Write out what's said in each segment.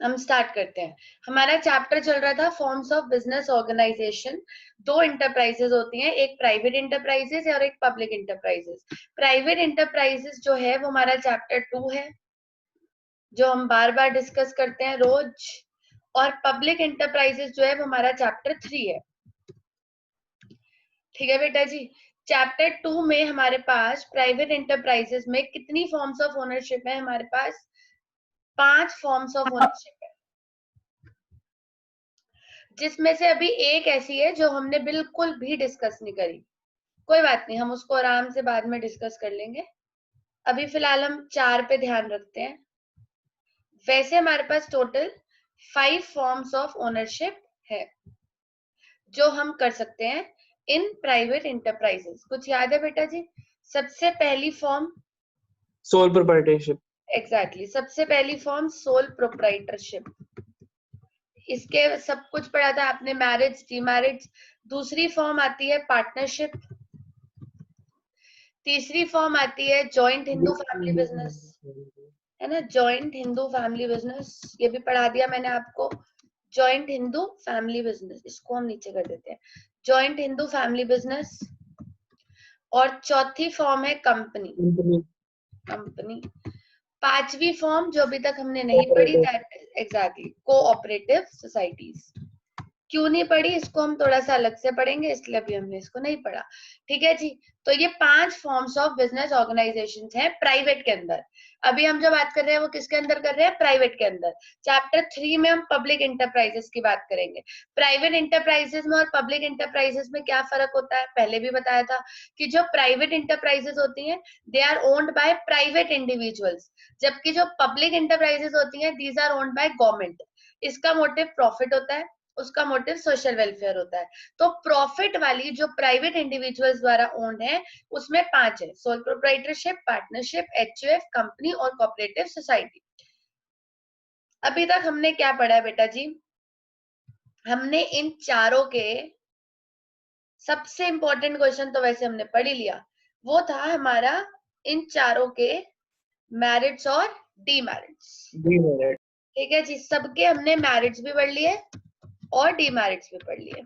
हम स्टार्ट करते हैं। हमारा चैप्टर चल रहा था फॉर्म्स ऑफ बिजनेस ऑर्गेनाइजेशन। दो इंटरप्राइजेस होती हैं, एक प्राइवेट इंटरप्राइजेस और एक पब्लिक इंटरप्राइजेस। प्राइवेट इंटरप्राइजेस जो है वो हमारा चैप्टर 2 है, जो हम बार बार डिस्कस करते हैं रोज। और पब्लिक इंटरप्राइजेस जो है वो हमारा चैप्टर 3 है। ठीक है बेटा जी। चैप्टर 2 में हमारे पास प्राइवेट इंटरप्राइजेस में कितनी फॉर्म्स ऑफ ओनरशिप है? हमारे पास 5 फॉर्म्स ऑफ ओनरशिप है, जिसमें से अभी एक ऐसी है जो हमने बिल्कुल भी डिस्कस नहीं करी। कोई बात नहीं, हम उसको आराम से बाद में डिस्कस कर लेंगे। अभी फिलहाल हम 4 पे ध्यान रखते हैं। वैसे हमारे पास टोटल 5 फॉर्म्स ऑफ ओनरशिप है जो हम कर सकते हैं इन प्राइवेट इंटरप्राइजेस। कुछ याद है बेटा जी? सबसे पहली फॉर्म सोल प्रोप्राइटरशिप। एग्जैक्टली, सबसे पहली फॉर्म सोल प्रोप्राइटरशिप। इसके सब कुछ पढ़ा था आपने, मैरिज, डीमैरिज। दूसरी फॉर्म आती है पार्टनरशिप। तीसरी फॉर्म आती है जॉइंट हिंदू फैमिली बिजनेस, है ना, जॉइंट हिंदू फैमिली बिजनेस। ये भी पढ़ा दिया मैंने आपको, जॉइंट हिंदू फैमिली बिजनेस। इसको हम नीचे कर देते हैं, जॉइंट हिंदू फैमिली बिजनेस। और चौथी फॉर्म है कंपनी। कंपनी। पांचवी फॉर्म जो अभी तक हमने नहीं पढ़ी, दैट एग्जैक्टली कोऑपरेटिव सोसाइटीज। क्यों नहीं पढ़ी इसको हम थोड़ा सा अलग से पढ़ेंगे, इसलिए अभी हमने इसको नहीं पढ़ा। ठीक है जी। तो ये 5 फॉर्म्स ऑफ बिजनेस ऑर्गेनाइजेशन हैं प्राइवेट के अंदर। अभी हम जो बात कर रहे हैं वो किसके अंदर कर रहे हैं? प्राइवेट के अंदर। चैप्टर 3 में हम पब्लिक इंटरप्राइजेस की बात करेंगे। प्राइवेट इंटरप्राइजेस में और पब्लिक इंटरप्राइजेस में क्या फर्क होता है? पहले भी बताया था कि जो प्राइवेट इंटरप्राइजेस होती हैं they are owned by private individuals, जबकि जो पब्लिक इंटरप्राइजेस होती हैं these are owned by government. इसका मोटिव प्रॉफिट होता है, उसका मोटिव सोशल वेलफेयर होता है। तो प्रॉफिट वाली जो प्राइवेट इंडिविजुअल्स द्वारा ओन्ड है उसमें 5 है, sole proprietorship, partnership, HUF, company और कोऑपरेटिव सोसाइटी। अभी तक हमने क्या पढ़ा है बेटा जी? हमने इन चारों के सबसे इंपॉर्टेंट क्वेश्चन तो वैसे हमने पढ़ ही लिया, वो था हमारा इन चारों के मैरिट्स और डीमैरिट्स। ठीक है जी, सबके हमने मैरिट्स भी पढ़ लिए और डीमैरिट्स भी पढ़ लिए।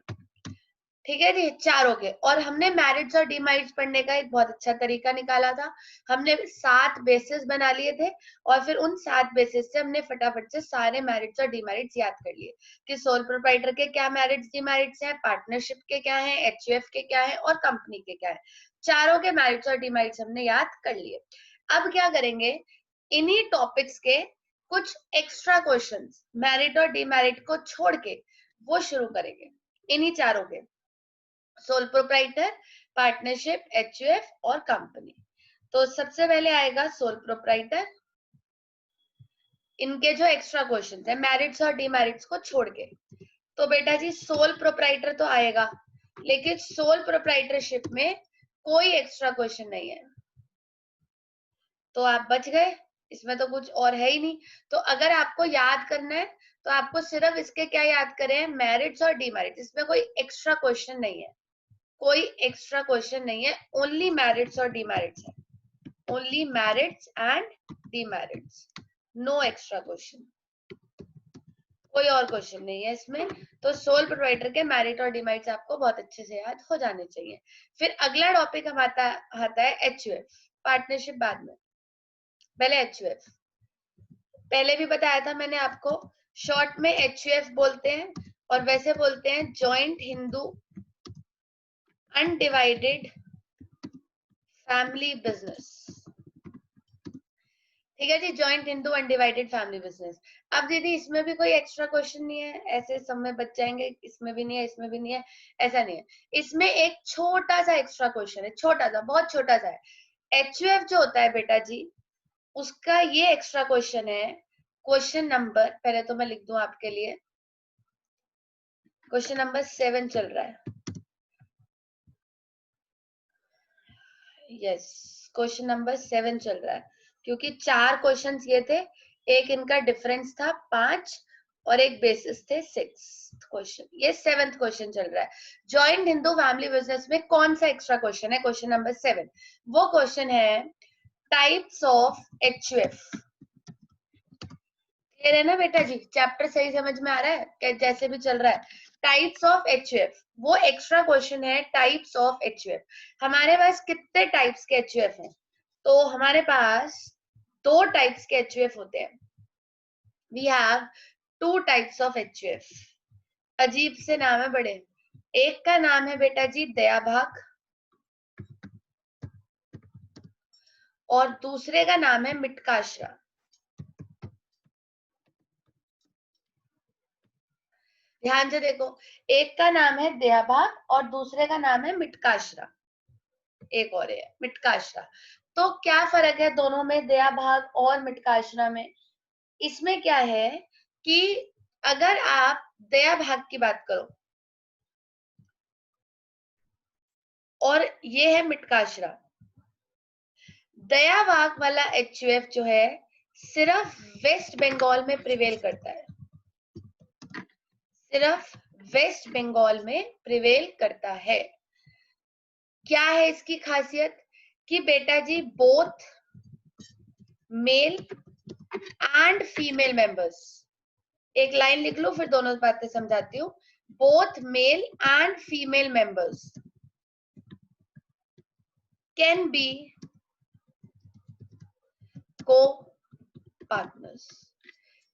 ठीक है जी, चारों के। और हमने मैरिट्स और डीमैरिट्स पढ़ने का एक बहुत अच्छा तरीका निकाला था। हमने 7 बेसिस बना लिए थे और फिर उन 7 बेसिस से हमने फटाफट से सारे मैरिट्स और डीमैरिट्स याद कर लिए कि सोल प्रोप्राइटर के क्या मैरिट्स डीमैरिट्स हैं, पार्टनरशिप के क्या हैं, एचयूएफ के क्या है और कंपनी के क्या है। चारों के मैरिट्स और डीमैरिट्स हमने याद कर लिए। अब क्या करेंगे, इन्हीं टॉपिक्स के कुछ एक्स्ट्रा क्वेश्चंस मैरिट और डीमैरिट को छोड़ के वो शुरू करेंगे, इन्हीं चारों के, सोल प्रोप्राइटर, पार्टनरशिप, एचयूएफ और कंपनी। तो सबसे पहले आएगा सोल प्रोप्राइटर। इनके जो एक्स्ट्रा क्वेश्चन है मैरिट्स और डीमैरिट्स को छोड़ के, तो बेटा जी सोल प्रोप्राइटर तो आएगा, लेकिन सोल प्रोप्राइटरशिप में कोई एक्स्ट्रा क्वेश्चन नहीं है, तो आप बच गए। इसमें तो कुछ और है ही नहीं। तो अगर आपको याद करना है तो आपको सिर्फ इसके क्या याद करें, मैरिट्स और डीमैरिट्स। इसमें कोई एक्स्ट्रा क्वेश्चन नहीं है, कोई एक्स्ट्रा क्वेश्चन नहीं है, ओनली मैरिट्स और डीमैरिट्स है, only merits and demerits, no extra question, कोई और क्वेश्चन नहीं है इसमें। तो सोल प्रोप्राइटर के मैरिट और डीमैरिट्स आपको बहुत अच्छे से याद हो जाने चाहिए। फिर अगला टॉपिक हम आता है एचयूएफ, पार्टनरशिप बाद में, पहले एचयूएफ। पहले भी बताया था मैंने आपको, शॉर्ट में एचयूएफ बोलते हैं और वैसे बोलते हैं joint Hindu undivided family business. ठीक है जी, joint Hindu undivided family business. अब दीदी इसमें भी कोई एक्स्ट्रा क्वेश्चन नहीं है, ऐसे सब में बच जाएंगे, इसमें भी नहीं है, इसमें भी नहीं है, ऐसा नहीं है। इसमें एक छोटा सा एक्स्ट्रा क्वेश्चन है, छोटा सा, बहुत छोटा सा है। एचयूएफ जो होता है बेटा जी, उसका ये एक्स्ट्रा क्वेश्चन है, क्वेश्चन नंबर, पहले तो मैं लिख दूं आपके लिए, क्वेश्चन नंबर 7 चल रहा है। यस, क्वेश्चन नंबर 7 चल रहा है, क्योंकि 4 क्वेश्चंस ये थे, एक इनका डिफरेंस था 5 और एक बेसिस थे 6 क्वेश्चन। ये 7th क्वेश्चन चल रहा है। जॉइंट हिंदू फैमिली बिजनेस में कौन सा एक्स्ट्रा क्वेश्चन है? Question number 7। वो क्वेश्चन है टाइप्स ऑफ एचयूएफ। क्लियर है ना बेटा जी? चैप्टर सही समझ में आ रहा है जैसे भी चल रहा है? टाइप्स ऑफ एचयूएफ, वो एक्स्ट्रा क्वेश्चन है, टाइप्स ऑफ एचयूएफ। हमारे पास कितने टाइप्स के एचयूएफ हैं? तो हमारे पास 2 टाइप्स के एचयूएफ होते हैं। We have 2 types of HUF. अजीब से नाम है बड़े। एक का नाम है बेटा जी दया भाग, और दूसरे का नाम है मिटकाशरा। ध्यान से देखो, एक का नाम है दया भाग और दूसरे का नाम है मिटकाशरा। एक और है मिटकाशरा। तो क्या फर्क है दोनों में, दया भाग और मिटकाशरा में? इसमें क्या है कि अगर आप दया भाग की बात करो और ये है मिटकाशरा, दया भाग वाला एचयूएफ जो है सिर्फ वेस्ट बंगाल में प्रिवेल करता है, सिर्फ वेस्ट बंगाल में प्रिवेल करता है। क्या है इसकी खासियत कि बेटा जी both male and female members, एक लाइन लिख लो फिर दोनों बातें समझाती हूँ। Both male and female members can be co partners.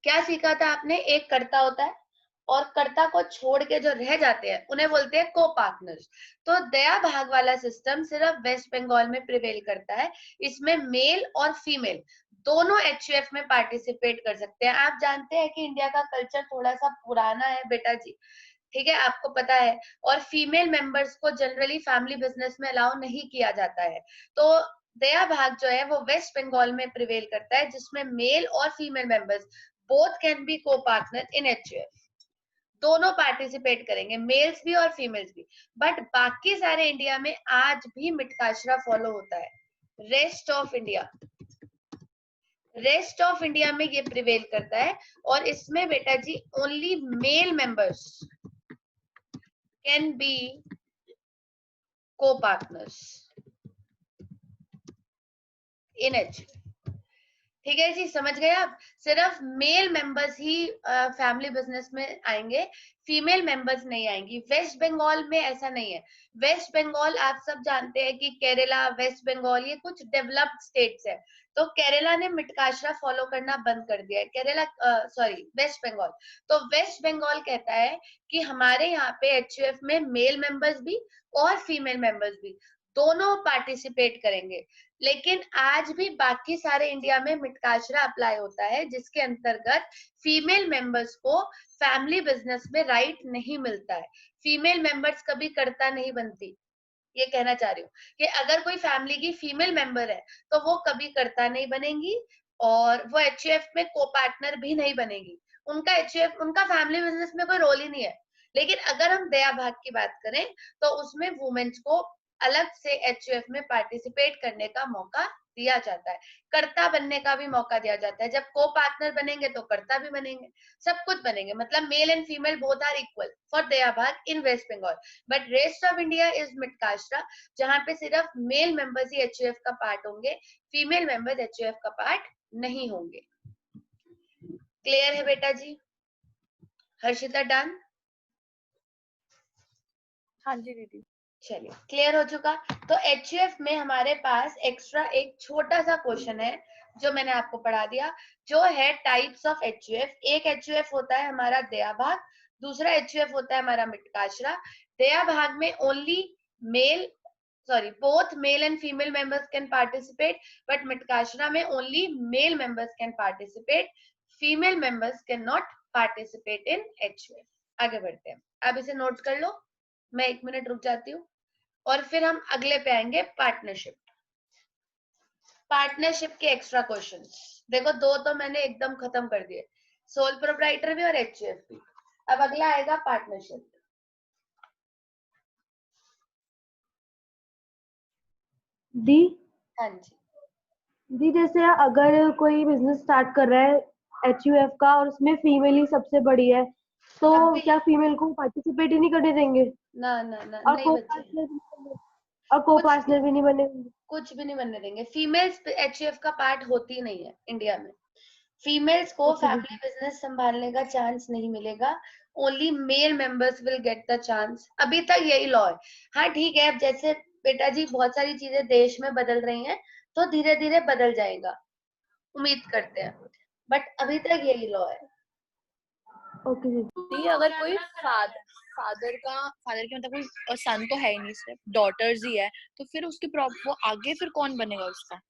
क्या सीखा था आपने? एक कर्ता होता है और कर्ता को छोड़ के जो रह जाते हैं उन्हें बोलते हैं को पार्टनर्स। तो दया भाग वाला सिस्टम सिर्फ वेस्ट बंगाल में प्रिवेल करता है। इसमें मेल और फीमेल दोनों एचयूएफ में पार्टिसिपेट कर सकते हैं। आप जानते हैं कि इंडिया का कल्चर थोड़ा सा पुराना है बेटा जी, ठीक है, आपको पता है। और फीमेल मेंबर्स को जनरली फैमिली बिजनेस में अलाउ नहीं किया जाता है। तो दया भाग जो है वो वेस्ट बंगाल में प्रिवेल करता है, जिसमें मेल और female members both can be को पार्टनर इन एचयूएफ। दोनों पार्टिसिपेट करेंगे, मेल्स भी और फीमेल्स भी। बट बाकी सारे इंडिया में आज भी मिटकाशरा फॉलो होता है। Rest of India, rest of India में ये प्रिवेल करता है और इसमें बेटा जी only male members can be co partners in HUF. ठीक है जी, समझ गए आप? सिर्फ मेल मेंबर्स ही फैमिली बिजनेस में आएंगे, फीमेल मेंबर्स नहीं आएंगी। वेस्ट बंगाल में ऐसा नहीं है। वेस्ट बंगाल आप सब जानते हैं कि केरला, वेस्ट बंगाल ये कुछ डेवलप्ड स्टेट्स है। तो केरला ने मिटकाशरा फॉलो करना बंद कर दिया है। केरला सॉरी वेस्ट बंगाल। तो वेस्ट बंगाल कहता है कि हमारे यहाँ पे एचयूएफ में मेल मेंबर्स भी और फीमेल मेंबर्स भी दोनों पार्टिसिपेट करेंगे। लेकिन आज भी बाकी सारे इंडिया में मिटकाशरा अप्लाई होता है, जिसके अंतर्गत फीमेल मेंबर्स को फैमिली बिजनेस में राइट नहीं मिलता है। फीमेल मेंबर्स कभी कर्ता नहीं बनती, ये कहना चाह रही हूँ कि अगर कोई फैमिली की फीमेल मेंबर है तो वो कभी कर्ता नहीं बनेंगी और वो एचयूएफ में को पार्टनर भी नहीं बनेगी। उनका एचयूएफ, उनका फैमिली बिजनेस में कोई रोल ही नहीं है। लेकिन अगर हम दया भाग की बात करें तो उसमें वुमेन्स को अलग से एचयूएफ में पार्टिसिपेट करने का मौका दिया जाता है, कर्ता बनने का भी मौका दिया जाता है। जब को पार्टनर बनेंगे तो कर्ता भी बनेंगे, सब कुछ बनेंगे। मतलब male and female both are equal for Dayabhaga in West Bengal. But rest of India is Mitakshara, जहां पे सिर्फ मेल मेंबर्स ही एचयूएफ का पार्ट होंगे, फीमेल मेंबर्स एचयूएफ का पार्ट नहीं होंगे। क्लियर है बेटा जी? हर्षिता डन? हाँ जी दीदी। चलिए, क्लियर हो चुका। तो एचयूएफ में हमारे पास एक्स्ट्रा एक छोटा सा क्वेश्चन है जो मैंने आपको पढ़ा दिया, जो है टाइप्स ऑफ एचयूएफ। एक एचयूएफ होता है हमारा दया भाग, दूसरा एचयूएफ होता है हमारा मिटकाशरा। दया भाग में only mail both male and female members can participate, but mitkashra में only male members can participate, female members cannot participate in HUF। आगे बढ़ते हैं, अब इसे नोट कर लो, मैं 1 मिनट रुक जाती हूँ और फिर हम अगले पे आएंगे, पार्टनरशिप। पार्टनरशिप के एक्स्ट्रा क्वेश्चंस देखो, 2 तो मैंने एकदम खत्म कर दिए, सोल प्रोप्राइटर भी और HUF भी। अब अगला आएगा पार्टनरशिप। दी हाँ जी, दी जैसे अगर कोई बिजनेस स्टार्ट कर रहा है एचयूएफ का और उसमें फीमेल ही सबसे बड़ी है, तो क्या फीमेल को पार्टिसिपेट ही नहीं करने देंगे? ना ना ना और नहीं को बच्चे, पार्टनर भी नहीं बनेंगे? कुछ भी नहीं बनने देंगे। फीमेल्स एचयूएफ का पार्ट होती नहीं है इंडिया में। फीमेल्स को Okay, फैमिली बिजनेस संभालने का चांस नहीं मिलेगा, only male members will get the chance. अभी तक यही लॉ है। हाँ ठीक है, अब जैसे बेटा जी बहुत सारी चीजें देश में बदल रही हैं, तो धीरे धीरे बदल जाएगा, उम्मीद करते हैं, बट अभी तक यही लॉ है। okay दीदी। नहीं, अगर कोई फादर के मतलब कोई सन तो है ही नहीं, सिर्फ डॉटर्स ही है, तो फिर उसकी वो आगे फिर कौन बनेगा उसका?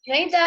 नहीं था,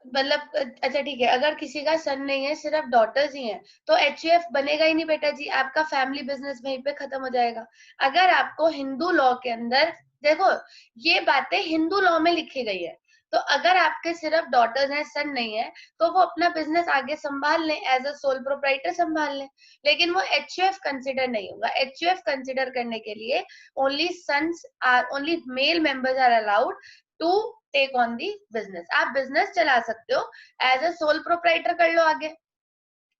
मतलब अच्छा ठीक है, अगर किसी का सन नहीं है, सिर्फ डॉटर्स ही हैं, तो एचयूएफ बनेगा ही नहीं बेटा जी, आपका फैमिली बिजनेस वहीं पे खत्म हो जाएगा। अगर आपको हिंदू लॉ के अंदर, देखो ये बातें हिंदू लॉ में लिखी गई है, तो अगर आपके सिर्फ डॉटर्स हैं, सन नहीं है, तो वो अपना बिजनेस आगे संभाल लें, एज अ सोल प्रोप्राइटर संभाल लें, लेकिन वो एचयूएफ कंसिडर नहीं होगा। एचयूएफ कंसिडर करने के लिए only sons are, only male members are allowed to take on the business. आप बिजनेस चला सकते हो, एज अ सोल प्रोप्राइटर कर लो आगे।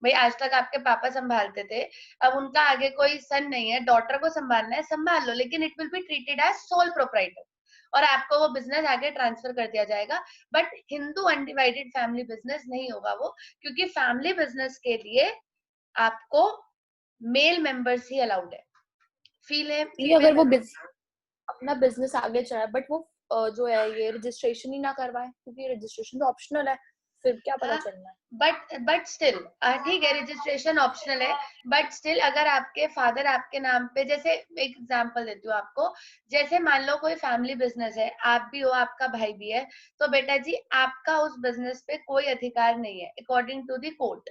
भाई आज तक आपके पापा संभालते थे, अब उनका आगे कोई सन नहीं है, डॉटर को संभालना है, संभाल लो, लेकिन it will be treated as sole proprietor, और आपको वो बिजनेस आगे ट्रांसफर कर दिया जाएगा। But Hindu undivided family business नहीं होगा वो, क्योंकि फैमिली बिजनेस के लिए आपको मेल मेंबर्स ही अलाउड है। नहीं, अगर वो अपना बिजनेस आगे चलाए, बट वो जो है ये रजिस्ट्रेशन ही ना करवाए, क्योंकि रजिस्ट्रेशन तो ऑप्शनल है, फिर क्या पता चलना है। बट स्टिल ठीक है, रजिस्ट्रेशन ऑप्शनल है, बट स्टिल अगर आपके फादर आपके नाम पे, जैसे एक एग्जांपल देती हूँ आपको, जैसे मान लो कोई फैमिली बिजनेस है, आप भी हो, आपका भाई भी है, तो बेटा जी आपका उस बिजनेस पे कोई अधिकार नहीं है, अकॉर्डिंग टू द कोर्ट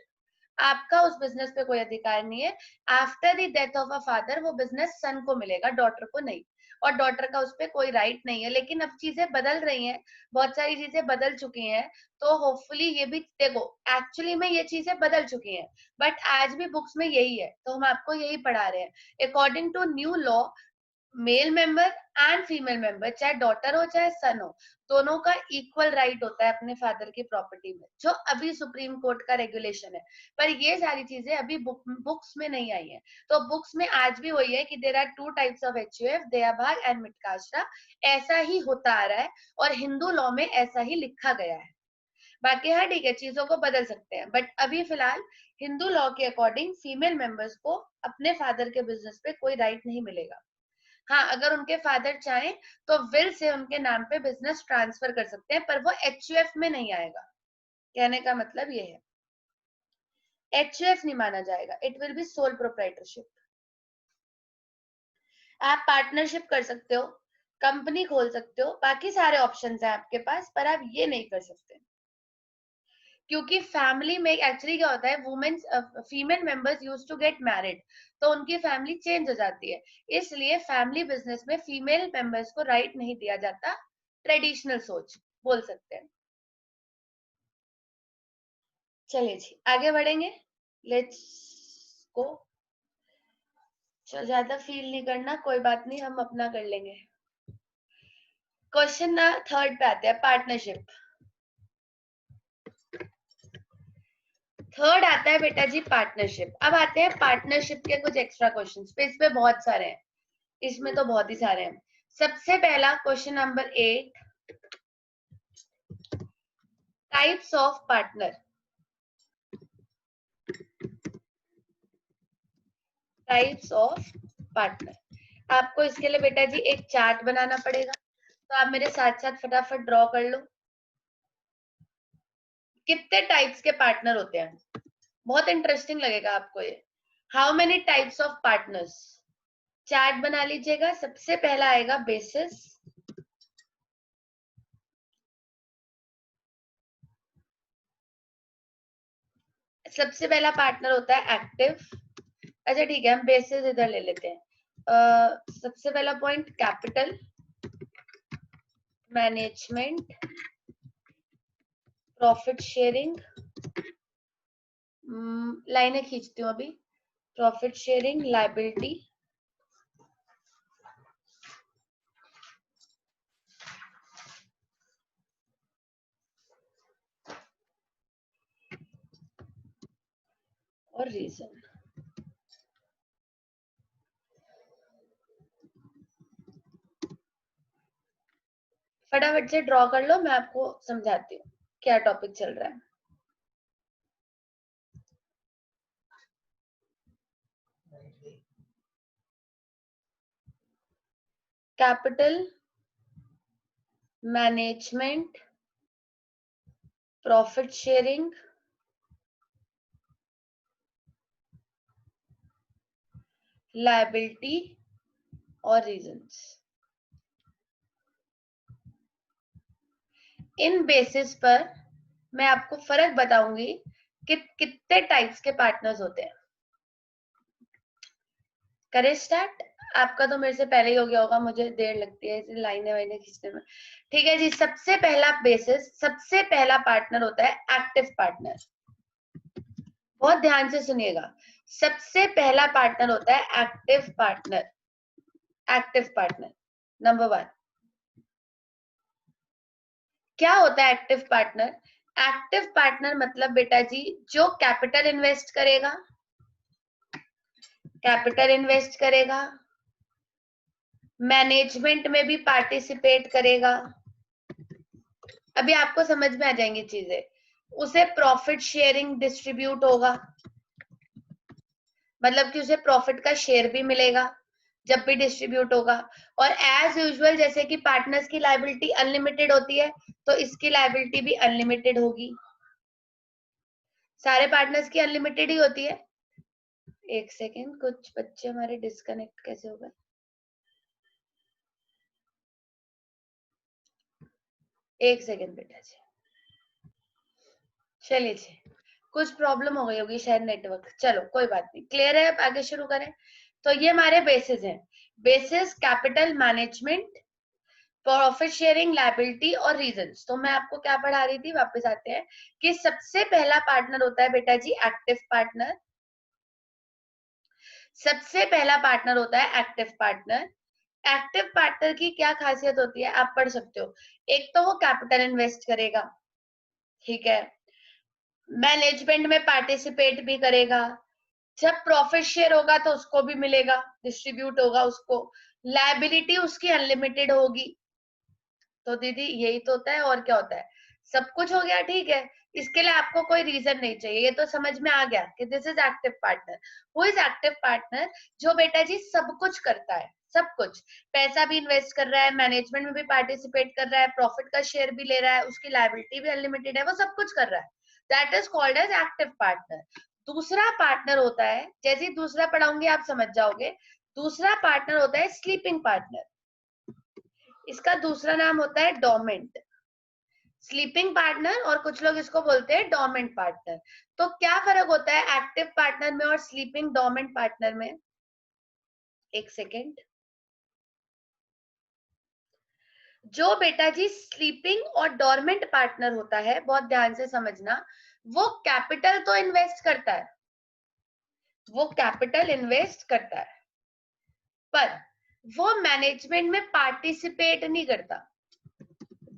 आपका उस बिजनेस पे कोई अधिकार नहीं है। After the death of a father वो बिजनेस सन को मिलेगा, डॉटर को नहीं, और डॉटर का उस पर कोई राइट नहीं है। लेकिन अब चीजें बदल रही हैं, बहुत सारी चीजें बदल चुकी हैं, तो होपफुली ये भी, देखो एक्चुअली में ये चीजें बदल चुकी हैं, बट आज भी बुक्स में यही है, तो हम आपको यही पढ़ा रहे हैं। According to new law, male member and female member, चाहे डॉटर हो चाहे सन हो, दोनों का इक्वल राइट होता है अपने फादर की प्रॉपर्टी में, जो अभी सुप्रीम कोर्ट का रेगुलेशन है। पर ये सारी चीजें अभी बुक्स में नहीं आई है, तो बुक्स में आज भी वही है कि there are two types of HUF, Dayabhaga and मिटकाशरा, ऐसा ही होता आ रहा है, और हिंदू लॉ में ऐसा ही लिखा गया है। बाकी हाँ ठीक है, चीजों को बदल सकते हैं, बट अभी फिलहाल हिंदू लॉ के अकॉर्डिंग फीमेल मेंबर्स को अपने फादर के बिजनेस पे कोई राइट नहीं मिलेगा। हाँ, अगर उनके फादर चाहें तो विल से उनके नाम पे बिजनेस ट्रांसफर कर सकते हैं, पर वो एचयूएफ में नहीं आएगा। कहने का मतलब ये है, एचयूएफ नहीं माना जाएगा, it will B sole proprietorship. आप पार्टनरशिप कर सकते हो, कंपनी खोल सकते हो, बाकी सारे ऑप्शंस हैं आपके पास, पर आप ये नहीं कर सकते, क्योंकि फैमिली में एक्चुअली क्या होता है, women's female members used to get married, तो उनकी फैमिली चेंज हो जाती है, इसलिए फैमिली बिजनेस में फीमेल मेंबर्स को राइट नहीं दिया जाता, ट्रेडिशनल सोच बोल सकते हैं। चलिए जी आगे बढ़ेंगे, लेट्स गो। ज्यादा फील नहीं करना, कोई बात नहीं, हम अपना कर लेंगे। क्वेश्चन ना थर्ड पे आते हैं, पार्टनरशिप। थर्ड आता है बेटा जी पार्टनरशिप। अब आते हैं पार्टनरशिप के कुछ एक्स्ट्रा क्वेश्चंस पे, इस पे बहुत सारे हैं, इसमें तो बहुत ही सारे हैं। सबसे पहला question number 8, types of partner. Types of partner, आपको इसके लिए बेटा जी एक चार्ट बनाना पड़ेगा, तो आप मेरे साथ साथ फटाफट ड्रॉ कर लो। कितने टाइप्स के पार्टनर होते हैं, बहुत इंटरेस्टिंग लगेगा आपको ये। How many types of partners, chart बना लीजिएगा। सबसे पहला आएगा बेसिस, सबसे पहला पार्टनर होता है एक्टिव। अच्छा ठीक है, हम बेसिस इधर ले लेते हैं। सबसे पहला point capital management, profit sharing, लाइनें खींचती हूँ अभी, प्रॉफिट शेयरिंग, लायबिलिटी, और रीजन। फटाफट से ड्रॉ कर लो, मैं आपको समझाती हूँ क्या टॉपिक चल रहा है। Capital management, profit sharing, liability और रीजंस। इन बेसिस पर मैं आपको फर्क बताऊंगी कि कितने टाइप्स के पार्टनर्स होते हैं। करें स्टार्ट? आपका तो मेरे से पहले ही हो गया होगा, मुझे देर लगती है इसे लाइनें वाइनें खींचने में। ठीक है जी, सबसे पहला बेसिस, सबसे पहला पार्टनर होता है एक्टिव पार्टनर। बहुत ध्यान से सुनिएगा, सबसे पहला पार्टनर होता है active partner. Active partner number 1। क्या होता है एक्टिव पार्टनर? एक्टिव पार्टनर मतलब बेटा जी जो कैपिटल इन्वेस्ट करेगा, कैपिटल इन्वेस्ट करेगा, मैनेजमेंट में भी पार्टिसिपेट करेगा। अभी आपको समझ में आ जाएंगी चीजें। उसे प्रॉफिट शेयरिंग डिस्ट्रीब्यूट होगा, मतलब कि उसे प्रॉफिट का शेयर भी मिलेगा जब भी डिस्ट्रीब्यूट होगा। और एज यूजुअल जैसे कि पार्टनर्स की लायबिलिटी अनलिमिटेड होती है, तो इसकी लायबिलिटी भी अनलिमिटेड होगी। सारे पार्टनर्स की अनलिमिटेड ही होती है। एक सेकेंड, कुछ बच्चे हमारे डिस्कनेक्ट कैसे हो गए? एक सेकेंड बेटा जी, चलिए जी, कुछ प्रॉब्लम हो गई होगी शायद नेटवर्क। चलो कोई बात नहीं, क्लियर है, अब आगे शुरू करें। तो ये हमारे बेसिस हैं। Basis capital management, profit sharing, liability और रीजंस। तो मैं आपको क्या पढ़ा रही थी, वापस आते हैं कि सबसे पहला पार्टनर होता है बेटा जी एक्टिव पार्टनर। सबसे पहला पार्टनर होता है एक्टिव पार्टनर। एक्टिव पार्टनर की क्या खासियत होती है आप पढ़ सकते हो। एक तो वो कैपिटल इन्वेस्ट करेगा, ठीक है, मैनेजमेंट में पार्टिसिपेट भी करेगा, जब प्रॉफिट शेयर होगा तो उसको भी मिलेगा, डिस्ट्रीब्यूट होगा उसको, लायबिलिटी उसकी अनलिमिटेड होगी। तो दीदी यही तो होता है, और क्या होता है? सब कुछ हो गया, ठीक है। इसके लिए आपको कोई रीजन नहीं चाहिए, ये तो समझ में आ गया कि this is active partner. Who is active partner? जो बेटा जी सब कुछ करता है, सब कुछ, पैसा भी इन्वेस्ट कर रहा है, मैनेजमेंट में भी पार्टिसिपेट कर रहा है, प्रॉफिट का शेयर भी ले रहा है, उसकी लायबिलिटी भी अनलिमिटेड है, वो सब कुछ कर रहा है। That is called as active partner. दूसरा पार्टनर होता है, जैसे ही दूसरा पढ़ाऊंगी आप समझ जाओगे। दूसरा पार्टनर होता है स्लीपिंग पार्टनर। इसका दूसरा नाम होता है डोमेंट। स्लीपिंग पार्टनर, और कुछ लोग इसको बोलते हैं डोमेंट पार्टनर। तो क्या फर्क होता है एक्टिव पार्टनर में और स्लीपिंग डोमेंट पार्टनर में? एक सेकेंड। जो बेटा जी स्लीपिंग और डोरमेंट पार्टनर होता है, बहुत ध्यान से समझना, वो कैपिटल तो इन्वेस्ट करता है, वो कैपिटल इन्वेस्ट करता है, पर वो मैनेजमेंट में पार्टिसिपेट नहीं करता।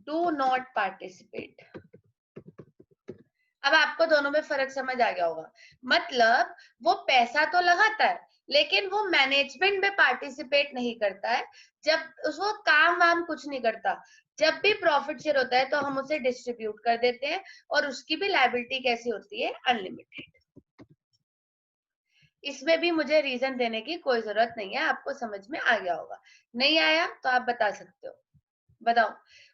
Do not participate. अब आपको दोनों में फर्क समझ आ गया होगा। मतलब वो पैसा तो लगाता है, लेकिन वो मैनेजमेंट में पार्टिसिपेट नहीं करता है। जब वो काम वाम कुछ नहीं करता, जब भी प्रॉफिट शेयर होता है तो हम उसे डिस्ट्रीब्यूट कर देते हैं, और उसकी भी लायबिलिटी कैसी होती है? अनलिमिटेड। इसमें भी मुझे रीजन देने की कोई जरूरत नहीं है, आपको समझ में आ गया होगा। नहीं आया तो आप बता सकते हो। बताओ,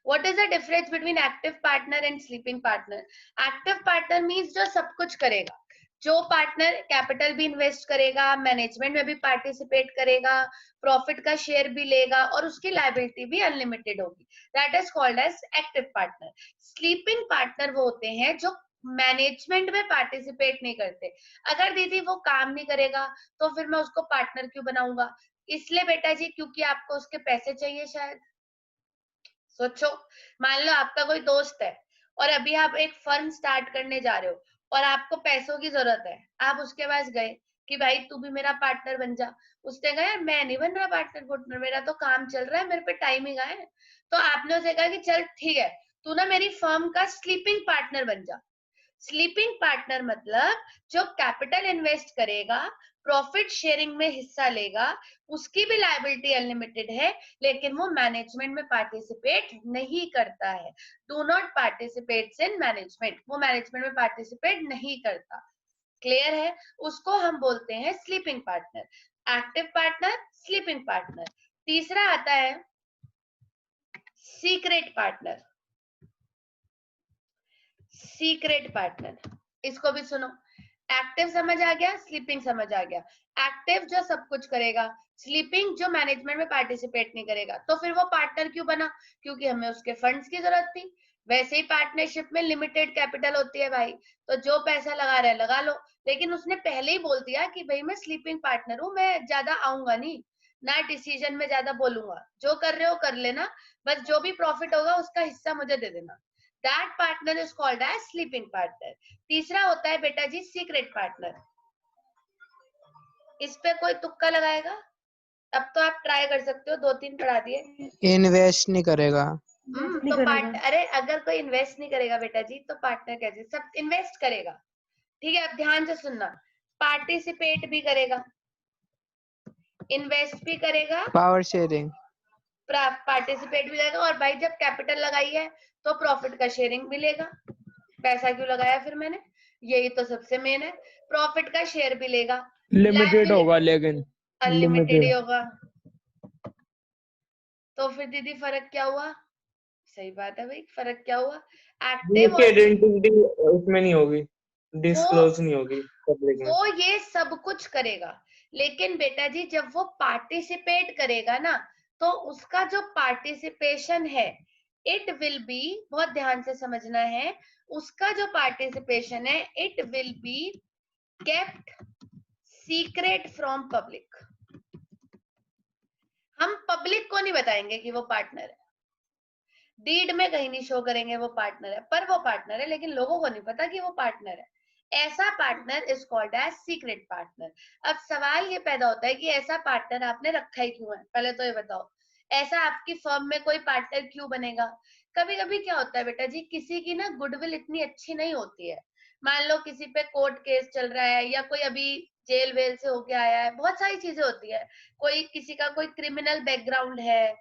what is the difference between active partner and sleeping partner? Active partner means जो सब कुछ करेगा, जो पार्टनर कैपिटल भी इन्वेस्ट करेगा, मैनेजमेंट में भी पार्टिसिपेट करेगा, प्रॉफिट का शेयर भी लेगा, और उसकी लायबिलिटी भी अनलिमिटेड होगी। That is called as active partner. Sleeping partner वो होते हैं जो मैनेजमेंट में पार्टिसिपेट नहीं करते। अगर दीदी वो काम नहीं करेगा तो फिर मैं उसको पार्टनर क्यों बनाऊंगा? इसलिए बेटा जी क्योंकि आपको उसके पैसे चाहिए शायद। सोचो, मान लो आपका कोई दोस्त है और अभी आप एक फर्म स्टार्ट करने जा रहे हो और आपको पैसों की जरूरत है। आप उसके पास गए कि भाई तू भी मेरा पार्टनर बन जा। उसने कहा यार मैं नहीं बन रहा पार्टनर, मेरा तो काम चल रहा है, मेरे पे टाइम ही कहाँ है। तो आपने उसे कहा कि चल ठीक है, तू ना मेरी फर्म का स्लीपिंग पार्टनर बन जा। स्लीपिंग पार्टनर मतलब जो कैपिटल इन्वेस्ट करेगा, प्रॉफिट शेयरिंग में हिस्सा लेगा, उसकी भी लायबिलिटी अनलिमिटेड है, लेकिन वो मैनेजमेंट में पार्टिसिपेट नहीं करता है। Do not participate in management, वो मैनेजमेंट में पार्टिसिपेट नहीं करता। क्लियर है? उसको हम बोलते हैं sleeping partner. Active partner, sleeping partner. तीसरा आता है सीक्रेट पार्टनर। सीक्रेट पार्टनर, इसको भी सुनो। एक्टिव समझ आ गया, स्लीपिंग समझ आ गया। एक्टिव जो सब कुछ करेगा, स्लीपिंग जो मैनेजमेंट में पार्टिसिपेट नहीं करेगा। तो फिर वो पार्टनर क्यों बना? क्योंकि हमें उसके फंड्स की जरूरत थी। वैसे ही पार्टनरशिप में लिमिटेड कैपिटल होती है भाई, तो जो पैसा लगा रहा है लगा लो। लेकिन उसने पहले ही बोल दिया कि भाई मैं स्लीपिंग पार्टनर हूँ, मैं ज्यादा आऊंगा नहीं, ना डिसीजन में ज्यादा बोलूंगा, जो कर रहे हो कर लेना, बस जो भी प्रॉफिट होगा उसका हिस्सा मुझे दे देना। That partner is called as sleeping partner. तीसरा होता है बेटा जी सीक्रेट पार्टनर। इस पे कोई तुक्का लगाएगा? अब तो आप ट्राई कर सकते हो, 2-3 पढ़ा दिए। इन्वेस्ट नहीं करेगा। नहीं तो करेगा। अरे अगर कोई इन्वेस्ट नहीं करेगा बेटा जी तो पार्टनर कैसे? सब इन्वेस्ट करेगा। ठीक है, अब ध्यान से सुनना। पार्टिसिपेट भी करेगा, इन्वेस्ट भी करेगा, पावर शेयरिंग। पार्टिसिपेट भी करेगा, और भाई जब कैपिटल लगाई है तो प्रॉफिट का शेयरिंग मिलेगा। पैसा क्यों लगाया फिर मैंने? यही तो सबसे मेन है। प्रॉफिट का शेयर भी लेगा। लिमिटेड होगा लेकिन, अनलिमिटेड ही लिमिटेड। होगा। तो फिर दीदी फर्क क्या हुआ? सही बात है भाई, फर्क क्या हुआ? एक्टिव की और आइडेंटिटी उसमें नहीं होगी, वो डिस्क्लोज नहीं होगी पब्लिक में। वो ये सब कुछ करेगा, लेकिन बेटा जी जब वो पार्टिसिपेट करेगा ना, तो उसका जो पार्टिसिपेशन है इट विल बी, बहुत ध्यान से समझना है, उसका जो पार्टिसिपेशन है it will be kept secret from public. हम पब्लिक को नहीं बताएंगे कि वो पार्टनर है, डीड में कहीं नहीं शो करेंगे वो पार्टनर है, पर वो पार्टनर है, लेकिन लोगों को नहीं पता कि वो पार्टनर है। ऐसा partner is called as secret partner. अब सवाल ये पैदा होता है कि ऐसा पार्टनर आपने रखा ही क्यों है? पहले तो ये बताओ, ऐसा आपकी फर्म में कोई पार्टनर क्यों बनेगा? कभी कभी क्या होता है बेटा जी, किसी की ना गुडविल इतनी अच्छी नहीं होती है। मान लो किसी पे कोर्ट केस चल रहा है, या कोई अभी जेल वेल से होके आया है, बहुत सारी चीजें होती है, कोई किसी का कोई क्रिमिनल बैकग्राउंड है,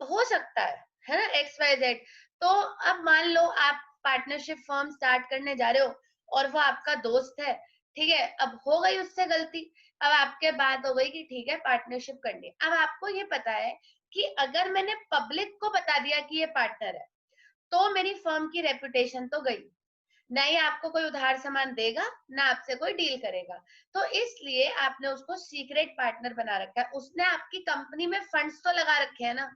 हो सकता है ना, एक्स वाई जेड। तो अब मान लो आप पार्टनरशिप फर्म स्टार्ट करने जा रहे हो और वो आपका दोस्त है, ठीक है, अब हो गई उससे गलती, अब आपके बात हो गई कि ठीक है पार्टनरशिप करनी है। अब आपको ये पता है कि अगर मैंने पब्लिक को बता दिया कि ये पार्टनर है, तो मेरी फर्म की रेपुटेशन तो गई, ना ही आपको कोई उधार सामान देगा, ना आपसे कोई डील करेगा। तो इसलिए आपने उसको सीक्रेट पार्टनर बना रखा है। उसने आपकी कंपनी में फंड्स तो लगा रखे हैं ना,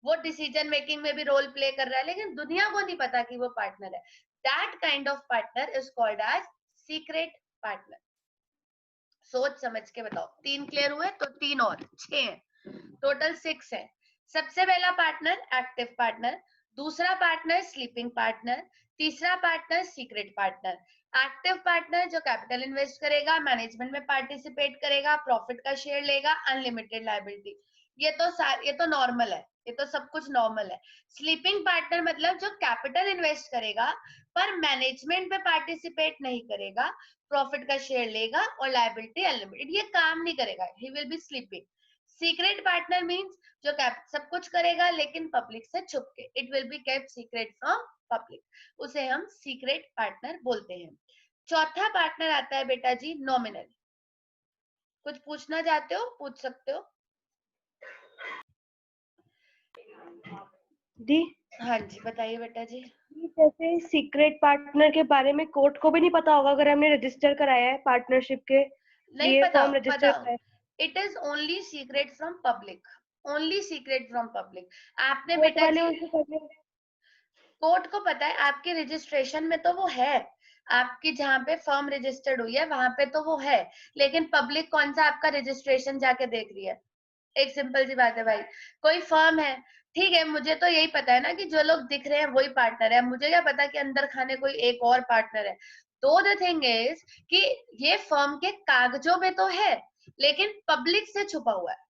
वो डिसीजन मेकिंग में भी रोल प्ले कर रहा है, लेकिन दुनिया को नहीं पता कि वो पार्टनर है। That kind of partner is called as secret partner. सोच समझ के बताओ। 3 क्लियर हुए? तो 3 और 6 हैं, टोटल 6 है। सबसे पहला पार्टनर एक्टिव पार्टनर, दूसरा पार्टनर स्लीपिंग पार्टनर, तीसरा partner secret partner. Active partner जो कैपिटल इन्वेस्ट करेगा, मैनेजमेंट में पार्टिसिपेट करेगा, प्रॉफिट का शेयर लेगा, अनलिमिटेड लायबिलिटी। ये तो नॉर्मल है, ये तो सब कुछ नॉर्मल है। स्लीपिंग पार्टनर मतलब जो कैपिटल इन्वेस्ट करेगा पर मैनेजमेंट में पार्टिसिपेट नहीं करेगा, प्रॉफिट का शेयर लेगा और लायबिलिटी अनलिमिटेड, ये काम नहीं करेगा, he will be sleeping. Secret partner means जो सब कुछ करेगा लेकिन पब्लिक से छुप के, it will be kept secret from public, उसे हम सीक्रेट पार्टनर बोलते हैं। चौथा पार्टनर आता है बेटा जी नॉमिनल। कुछ पूछना चाहते हो पूछ सकते हो। दी हाँ जी बताइए बेटा जी। जैसे सीक्रेट पार्टनर के बारे में कोर्ट को भी नहीं पता होगा अगर हमने रजिस्टर कराया है पार्टनरशिप के नहीं लिए, पता, फॉर्म रजिस्टर पता, कराया it is only secret from public, only secret from public. आपने कोर्ट बेटा वाले जी, उसे करने। कोर्ट को पता है आपके रजिस्ट्रेशन में तो वो है, आपकी जहाँ पे फर्म रजिस्टर्ड हुई है वहां पे तो वो है, लेकिन पब्लिक कौन सा आपका रजिस्ट्रेशन जाके देख रही है? एक सिंपल सी बात है भाई, कोई फर्म है, ठीक है, मुझे तो यही पता है ना कि जो लोग दिख रहे हैं वही पार्टनर है, मुझे क्या पता कि अंदर खाने कोई एक और पार्टनर है। तो द थिंग इज कि ये फर्म के कागजों में तो है लेकिन पब्लिक से छुपा हुआ है।